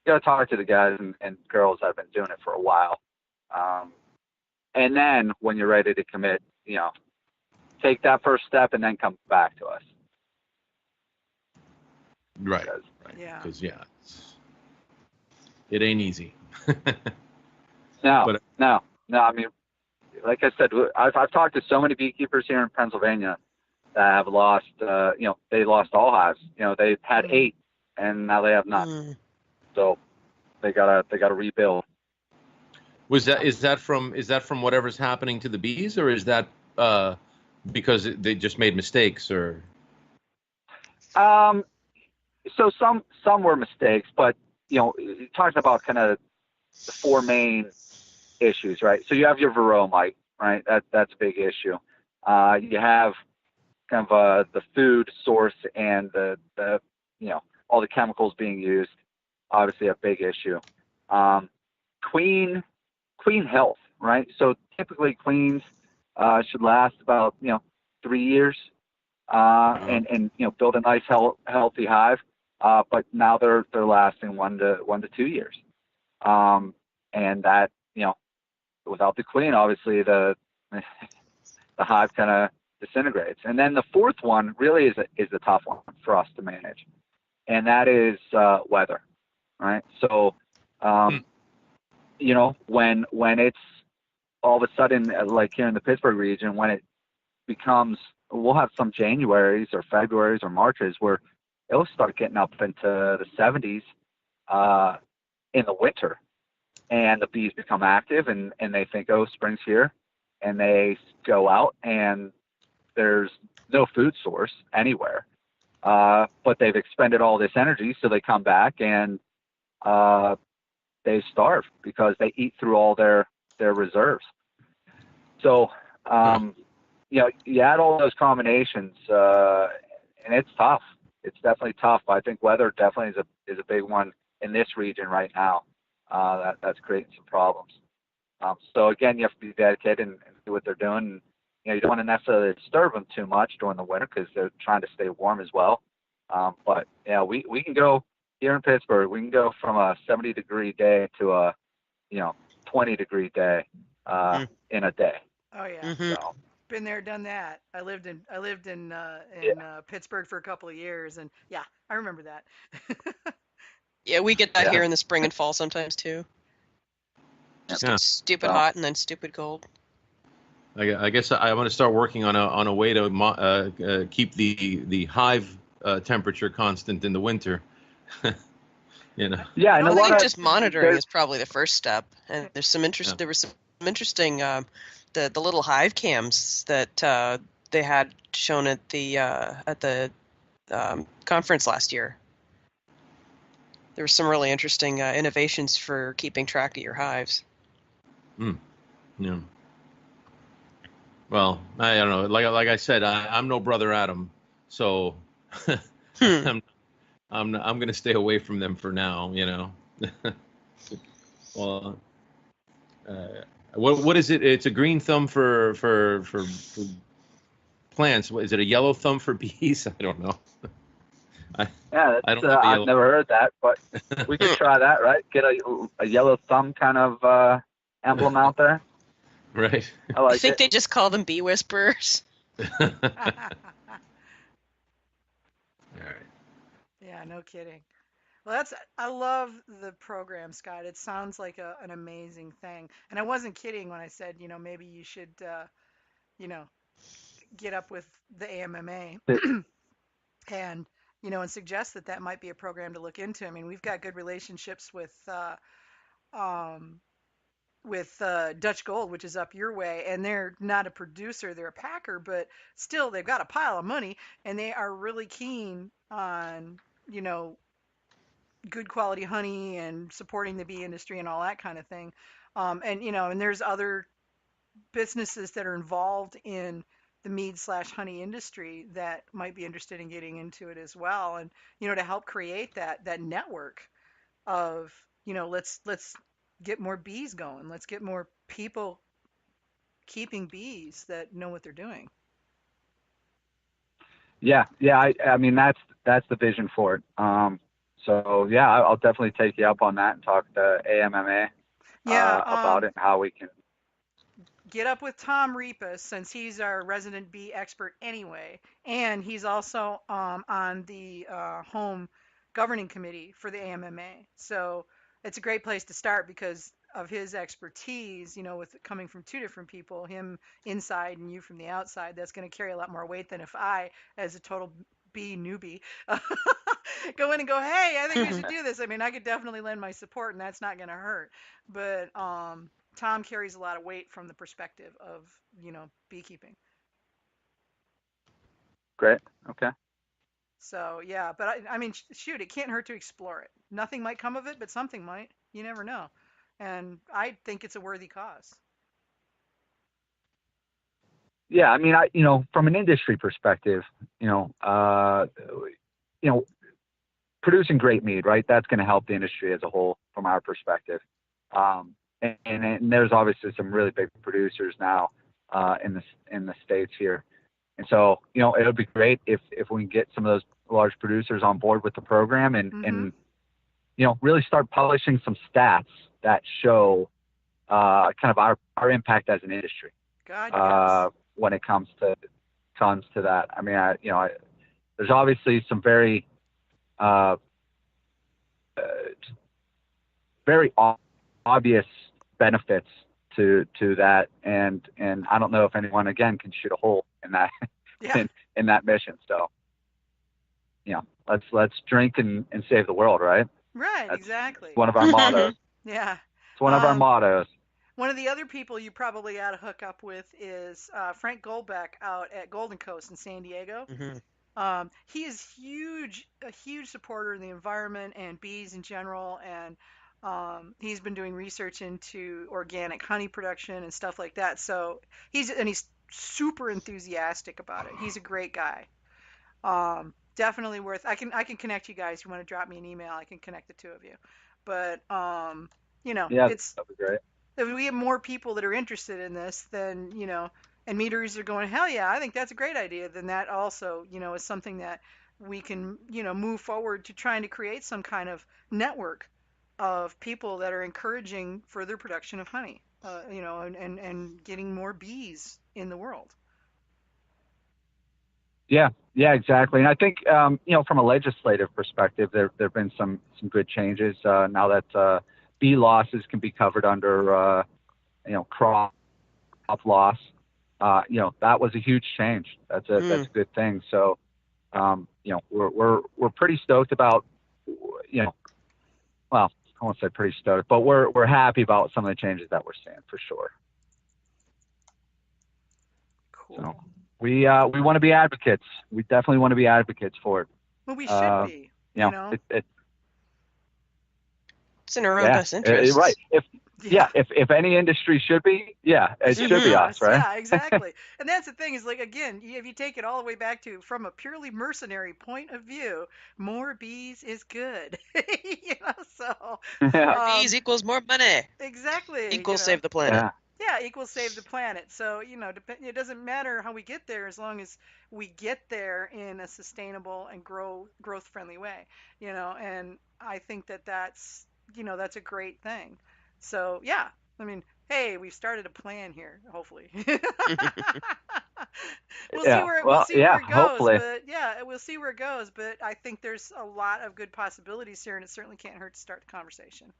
the guys and girls that have been doing it for a while. And then when you're ready to commit, take that first step and then come back to us. Right. Yeah. Because it ain't easy. No. I mean, like I said, I've talked to so many beekeepers here in Pennsylvania that have lost, they lost all hives. They had 8 and now they have none. So they gotta rebuild. Is that from whatever's happening to the bees, or is that because they just made mistakes, or? So some were mistakes, but talking about kind of the four main issues, right? So you have your varroa mite, right? That's a big issue. You have kind of the food source and the all the chemicals being used, obviously a big issue. Queen health, right? So typically queens should last about 3 years, and build a nice healthy hive. But now they're lasting 1 to 2 years, and that without the queen, obviously the hive kind of disintegrates. And then the fourth one really is a tough one for us to manage, and that is weather, right? So when it's all of a sudden, like here in the Pittsburgh region, when it becomes, we'll have some Januaries or Februaries or Marches where it'll start getting up into the 70s in the winter, and the bees become active and they think, oh, spring's here, and they go out and there's no food source anywhere, but they've expended all this energy, so they come back and they starve because they eat through all their reserves. So you add all those combinations, and it's tough. It's definitely tough. I think weather definitely is a big one in this region right now. That's creating some problems. So again, you have to be dedicated and do what they're doing. You don't want to necessarily disturb them too much during the winter because they're trying to stay warm as well. But we can go here in Pittsburgh. We can go from a 70-degree day to a 20-degree day in a day. Oh yeah. Mm-hmm. So, Been there, done that. I lived in Pittsburgh for a couple of years, and yeah, I remember that. Yeah, we get that Yeah. here in the spring and fall sometimes too. Just Yeah. gets stupid So- hot and then stupid cold. I guess I want to start working on a way to keep the hive temperature constant in the winter. Yeah, I and a don't I lot think of just monitoring there's- is probably the first step. And there's some interest. There was some interesting the little hive cams that they had shown at the conference last year. There were some really interesting innovations for keeping track of your hives. Yeah. Well, I don't know. Like I said, I'm no brother Adam, so I'm gonna stay away from them for now. Well, what is it? It's a green thumb for plants. Is it a yellow thumb for bees? I don't know. Yeah, I don't have a I've yellow- never heard that, but we could try that, right? Get a yellow thumb kind of emblem out there. Right. I like I think it. they just call them bee whisperers. All right. Yeah, no kidding. Well, I love the program, Scott. It sounds like an amazing thing. And I wasn't kidding when I said, maybe you should, get up with the AMMA and, and suggest that might be a program to look into. I mean, we've got good relationships um, with Dutch Gold, which is up your way, and they're not a producer, they're a packer, but still they've got a pile of money, and they are really keen on, good quality honey and supporting the bee industry and all that kind of thing. And there's other businesses that are involved in the mead/honey industry that might be interested in getting into it as well, and to help create that network of let's get more bees going, let's get more people keeping bees that know what they're doing. Yeah. I mean that's the vision for it. So yeah, I'll definitely take you up on that and talk to AMMA about it and how we can. Get up with Tom Repas, since he's our resident bee expert anyway, and he's also on the home governing committee for the AMMA. So it's a great place to start because of his expertise, with it coming from two different people, him inside and you from the outside. That's going to carry a lot more weight than if I, as a total bee newbie, go in and go, hey, I think we should do this. I mean, I could definitely lend my support, and that's not going to hurt. But Tom carries a lot of weight from the perspective of, beekeeping. Great. Okay. So yeah, but I mean, shoot, it can't hurt to explore it. Nothing might come of it, but something might. You never know. And I think it's a worthy cause. Yeah, I mean, from an industry perspective, producing great mead, right? That's going to help the industry as a whole from our perspective. And there's obviously some really big producers now in the States here. And so, it would be great if we can get some of those large producers on board with the program and really start publishing some stats that show kind of our impact as an industry. God, yes. When it comes to that. I mean, there's obviously some very very obvious benefits to that, and I don't know if anyone again can shoot a hole in that in that mission. So let's drink and save the world, right? Right. That's exactly. one of our mottos. Yeah. It's one of our mottos. One of the other people you probably ought to hook up with is Frank Goldbeck out at Golden Coast in San Diego. Mm-hmm. He is a huge supporter of the environment and bees in general, and he's been doing research into organic honey production and stuff like that. So he's super enthusiastic about it. He's a great guy. Definitely worth. I can connect you guys. You want to drop me an email? I can connect the two of you. But it's that'd be great. if we have more people that are interested in this, then and meaderies are going, hell yeah, I think that's a great idea. Then that also is something that we can move forward to trying to create some kind of network of people that are encouraging further production of honey, and getting more bees in the world. Yeah, exactly. And I think, from a legislative perspective, there've been some good changes now that bee losses can be covered under, crop loss. That was a huge change. That's a good thing. So, we're pretty stoked about, well, I won't say pretty stoked, but we're happy about some of the changes that we're seeing for sure. Cool. So, we want to be advocates. We definitely want to be advocates for it. Well, we should be. It's in our own best interest. Right. If any industry should be, it should be us, right? Yeah, exactly. And that's the thing is, like, again, if you take it all the way back to from a purely mercenary point of view, more bees is good. So more bees equals more money. Exactly. Equals save the planet. Yeah, equals save the planet. So, it doesn't matter how we get there as long as we get there in a sustainable and growth-friendly way, and I think that's a great thing. So, yeah, I mean, hey, we've started a plan here, hopefully. We'll see where it goes. Hopefully. But we'll see where it goes. But I think there's a lot of good possibilities here, and it certainly can't hurt to start the conversation,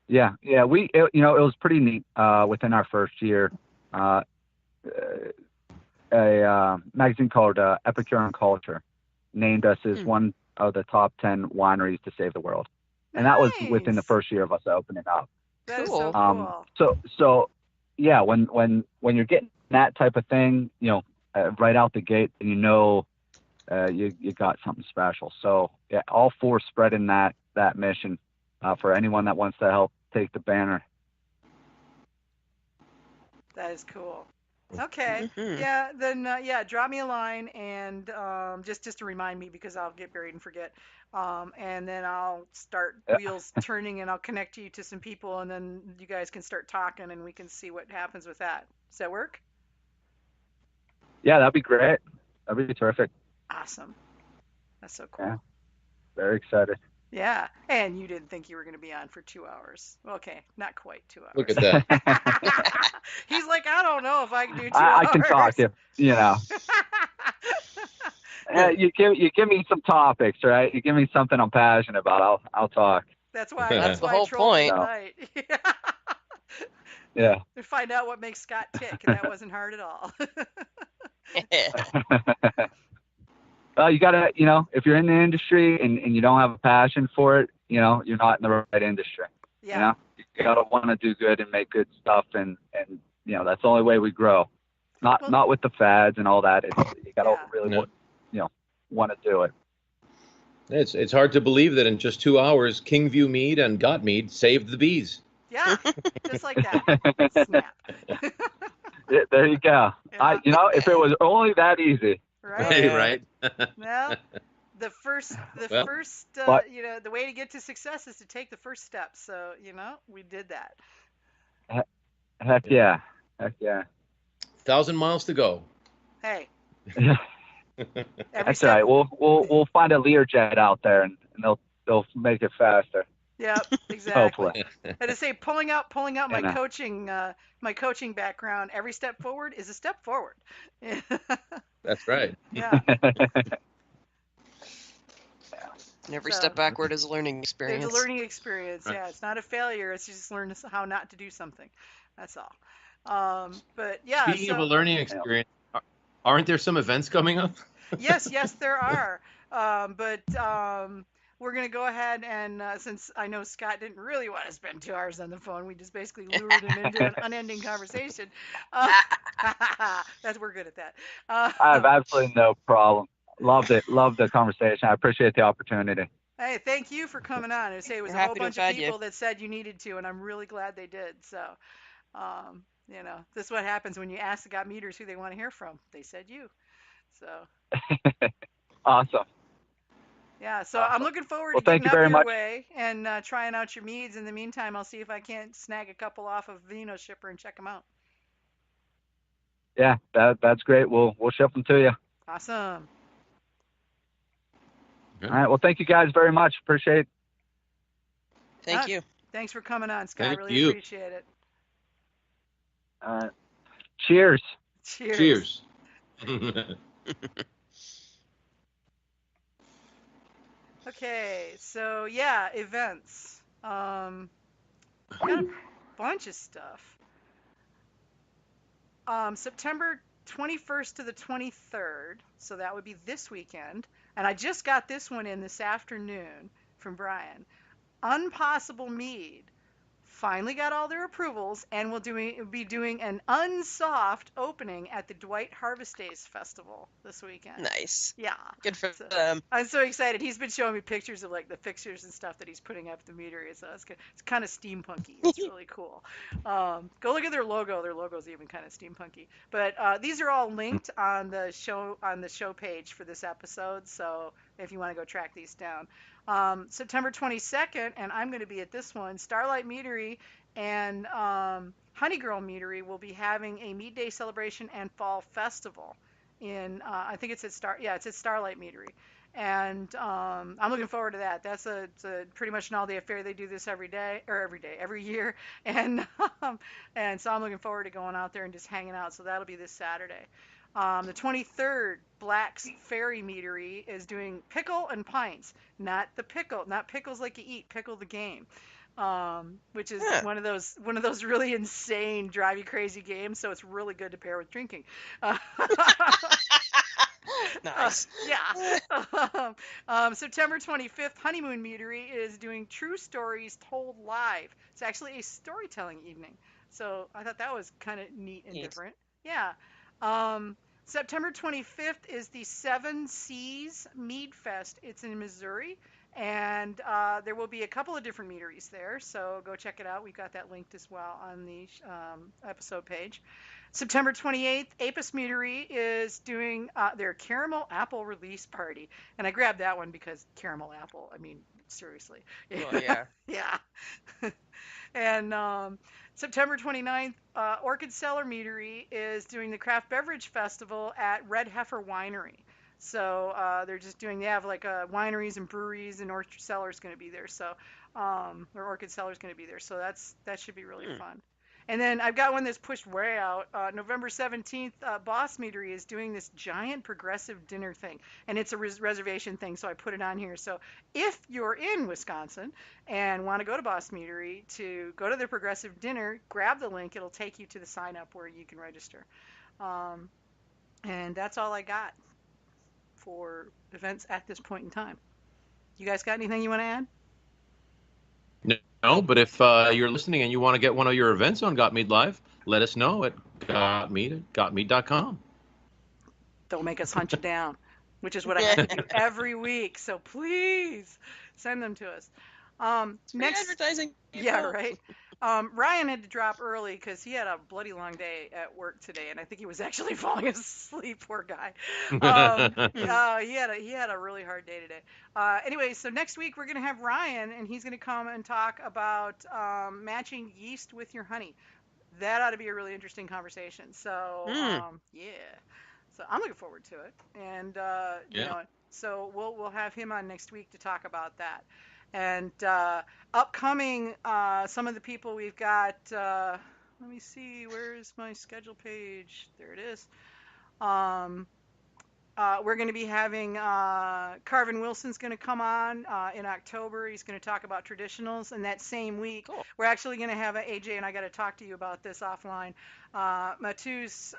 Yeah, it was pretty neat. Within our first year, a magazine called Epicure and Culture named us as one of the top 10 wineries to save the world, and that was within the first year of us opening up. That is so cool. So yeah, when you're getting that type of thing, right out the gate, and you got something special. So yeah, all for spreading that mission for anyone that wants to help take the banner. That is cool. Okay. Mm-hmm. Yeah. Then drop me a line and just to remind me, because I'll get buried and forget. And then I'll start wheels turning, and I'll connect you to some people, and then you guys can start talking, and we can see what happens with that. Does that work? Yeah, that'd be great. That'd be terrific. Awesome. That's so cool. Yeah. Very excited. Yeah, and you didn't think you were going to be on for 2 hours. Okay, not quite 2 hours. Look at that. He's like, I don't know if I can do 2 hours. I can talk if you give me some topics, right? You give me something I'm passionate about, I'll talk. That's why. That's the why whole I trolled point. tonight. Yeah. To find out what makes Scott tick, and that wasn't hard at all. You gotta, if you're in the industry and you don't have a passion for it, you're not in the right industry. Yeah. gotta want to do good and make good stuff, and that's the only way we grow. Not with the fads and all that. You gotta really want to do it. It's hard to believe that in just 2 hours, Kingview Mead and Got Mead saved the bees. Yeah, just like that. Snap. There you go. Yeah. If it was only that easy. Right. Right. Well, the first, but, the way to get to success is to take the first step. So, we did that. Heck yeah. 1,000 miles to go. Hey. That's right. We'll find a Learjet out there, and they'll make it faster. Yep, exactly. Hopefully. And to say, pulling out my coaching background, every step forward is a step forward. That's right. Yeah. And every step backward is a learning experience. It's a learning experience. Yeah, it's not a failure. It's just learn how not to do something. That's all. But yeah. Speaking of a learning experience, aren't there some events coming up? Yes, there are. But we're going to go ahead and, since I know Scott didn't really want to spend 2 hours on the phone, we just basically lured him into an unending conversation. We're good at that. I have absolutely no problem. Loved the conversation. I appreciate the opportunity. Hey, thank you for coming on. It was a whole bunch of people that said you needed to, and I'm really glad they did. So, this is what happens when you ask the Got Meaders who they want to hear from. They said you. So. Awesome. Yeah, so I'm looking forward to getting getting up your much. way and trying out your meads. In the meantime, I'll see if I can't snag a couple off of Vino Shipper and check them out. Yeah, that's great. We'll ship them to you. Awesome. All right. Well, thank you guys very much. Appreciate it. Thank you. Thanks for coming on, Scott. Thank really you. appreciate it. Cheers. Cheers. Okay, so events. Got a bunch of stuff. September 21st to the 23rd, so that would be this weekend. And I just got this one in this afternoon from Brian. Unpossible Mead finally got all their approvals, and we'll be doing an unsoft opening at the Dwight Harvest Days Festival this weekend. Nice. Yeah. Good for them. I'm so excited. He's been showing me pictures of the fixtures and stuff that he's putting up at the meadery. So it's kind of steampunky. It's really cool. Go look at their logo. Their logo's even kind of steampunky. But these are all linked on the show page for this episode. So if you want to go track these down. September 22nd, and I'm going to be at this one, Starlight Meadery and Honey Girl Meadery will be having a Mead Day celebration and fall festival in, I think it's at Starlight Meadery. And I'm looking forward to that. That's a pretty much an all-day affair. They do this every year. And and so I'm looking forward to going out there and just hanging out. So that'll be this Saturday. The 23rd, Black's Ferry Meadery is doing pickle and pints. Not pickles like you eat, pickle the game. Which is one of those really insane, drive you crazy games. So it's really good to pair with drinking. Nice. September 25th, Honeymoon Meadery is doing True Stories Told Live. It's actually a storytelling evening. So I thought that was kind of neat and different. Yeah. September 25th is the Seven Seas Mead Fest. It's in Missouri, and there will be a couple of different meaderies there, so go check it out. We've got that linked as well on the episode page. September 28th, Apis Meadery is doing their Caramel Apple Release Party, and I grabbed that one because caramel apple, I mean, seriously. Well, yeah. Yeah. And September 29th, Orchid Cellar Meadery is doing the Craft Beverage Festival at Red Heifer Winery. So they have wineries and breweries, and Orchid Cellar's going to be there. So, or Orchid Cellar's going to be there. So that should be really fun. And then I've got one that's pushed way out. November 17th, Boss Meadery is doing this giant progressive dinner thing. And it's a reservation thing, so I put it on here. So if you're in Wisconsin and want to go to Boss Meadery to go to their progressive dinner, grab the link. It'll take you to the sign up where you can register. And that's all I got for events at this point in time. You guys got anything you want to add? know, but if you're listening and you want to get one of your events on Got Mead Live, let us know at gotmead@gotmead.com. Don't make us hunt you down, which is what I have to do every week. So please send them to us. Free advertising. Yeah, right. Ryan had to drop early because he had a bloody long day at work today, and I think he was actually falling asleep. Poor guy. He had a really hard day today. Anyway, so next week we're gonna have Ryan, and he's gonna come and talk about matching yeast with your honey. That ought to be a really interesting conversation. So yeah. So I'm looking forward to it, and you know, so we'll have him on next week to talk about that. And upcoming, some of the people we've got. Let me see, where's my schedule page? There it is. We're going to be having Carvin Wilson's going to come on in October. He's going to talk about traditionals, and that same week we're actually going to have AJ, and I got to talk to you about this offline. Matus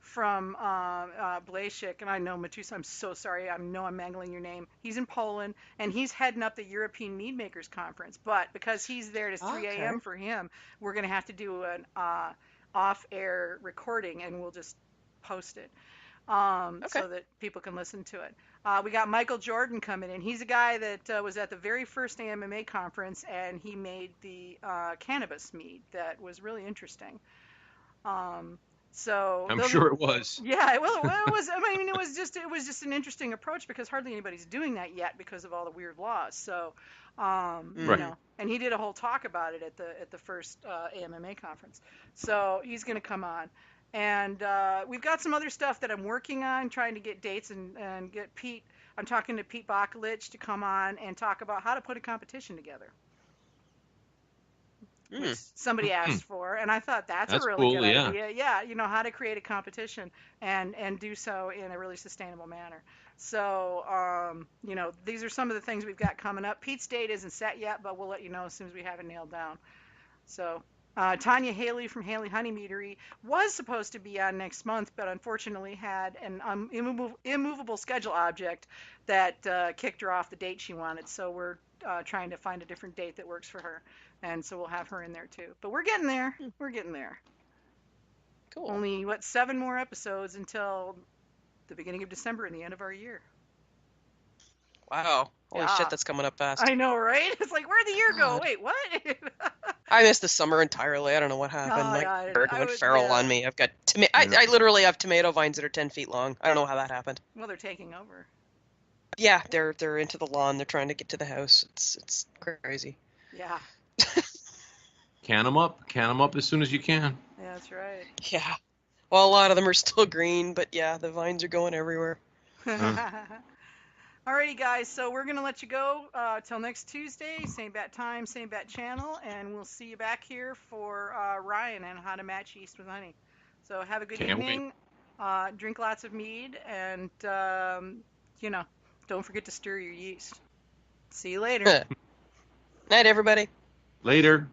from Blaszczyk, and I know Matus, I'm so sorry, I know I'm mangling your name. He's in Poland, and he's heading up the European Mead Makers Conference, but because he's there, it's 3 a.m. for him, we're going to have to do an off-air recording, and we'll just post it so that people can listen to it. We got Michael Jordan coming in. He's a guy that was at the very first AMMA conference, and he made the cannabis mead that was really interesting. So I'm sure it was. Yeah, well, it was. I mean, it was just an interesting approach because hardly anybody's doing that yet because of all the weird laws. So, you know, and he did a whole talk about it at the first AMMA conference. So he's going to come on, and we've got some other stuff that I'm working on, trying to get dates and get Pete. I'm talking to Pete Bakulich to come on and talk about how to put a competition together. Which somebody asked for, and I thought that's a really good idea. Yeah, you know, how to create a competition and do so in a really sustainable manner. So, you know, these are some of the things we've got coming up. Pete's date isn't set yet, but we'll let you know as soon as we have it nailed down. So, Tanya Haley from Haley Honey Meadery was supposed to be on next month, but unfortunately had an immovable schedule object that kicked her off the date she wanted. So we're trying to find a different date that works for her. And so we'll have her in there too. But we're getting there. We're getting there. Cool. Only, 7 more episodes until the beginning of December and the end of our year. Wow. Holy shit, that's coming up fast. I know, right? It's like, where'd the year go? Wait, what? I missed the summer entirely. I don't know what happened. My bird went feral on me. I've got I literally have tomato vines that are 10 feet long. I don't know how that happened. Well, they're taking over. Yeah, they're into the lawn. They're trying to get to the house. It's crazy. Yeah. Can them up as soon as you can. Yeah, that's right. Yeah. Well, a lot of them are still green, but yeah, the vines are going everywhere. Alrighty, guys, so we're going to let you go till next Tuesday, same bat time, same bat channel, and we'll see you back here for Ryan and how to match yeast with honey. So have a good evening, drink lots of mead, and, you know, don't forget to stir your yeast. See you later. Night, everybody. Later.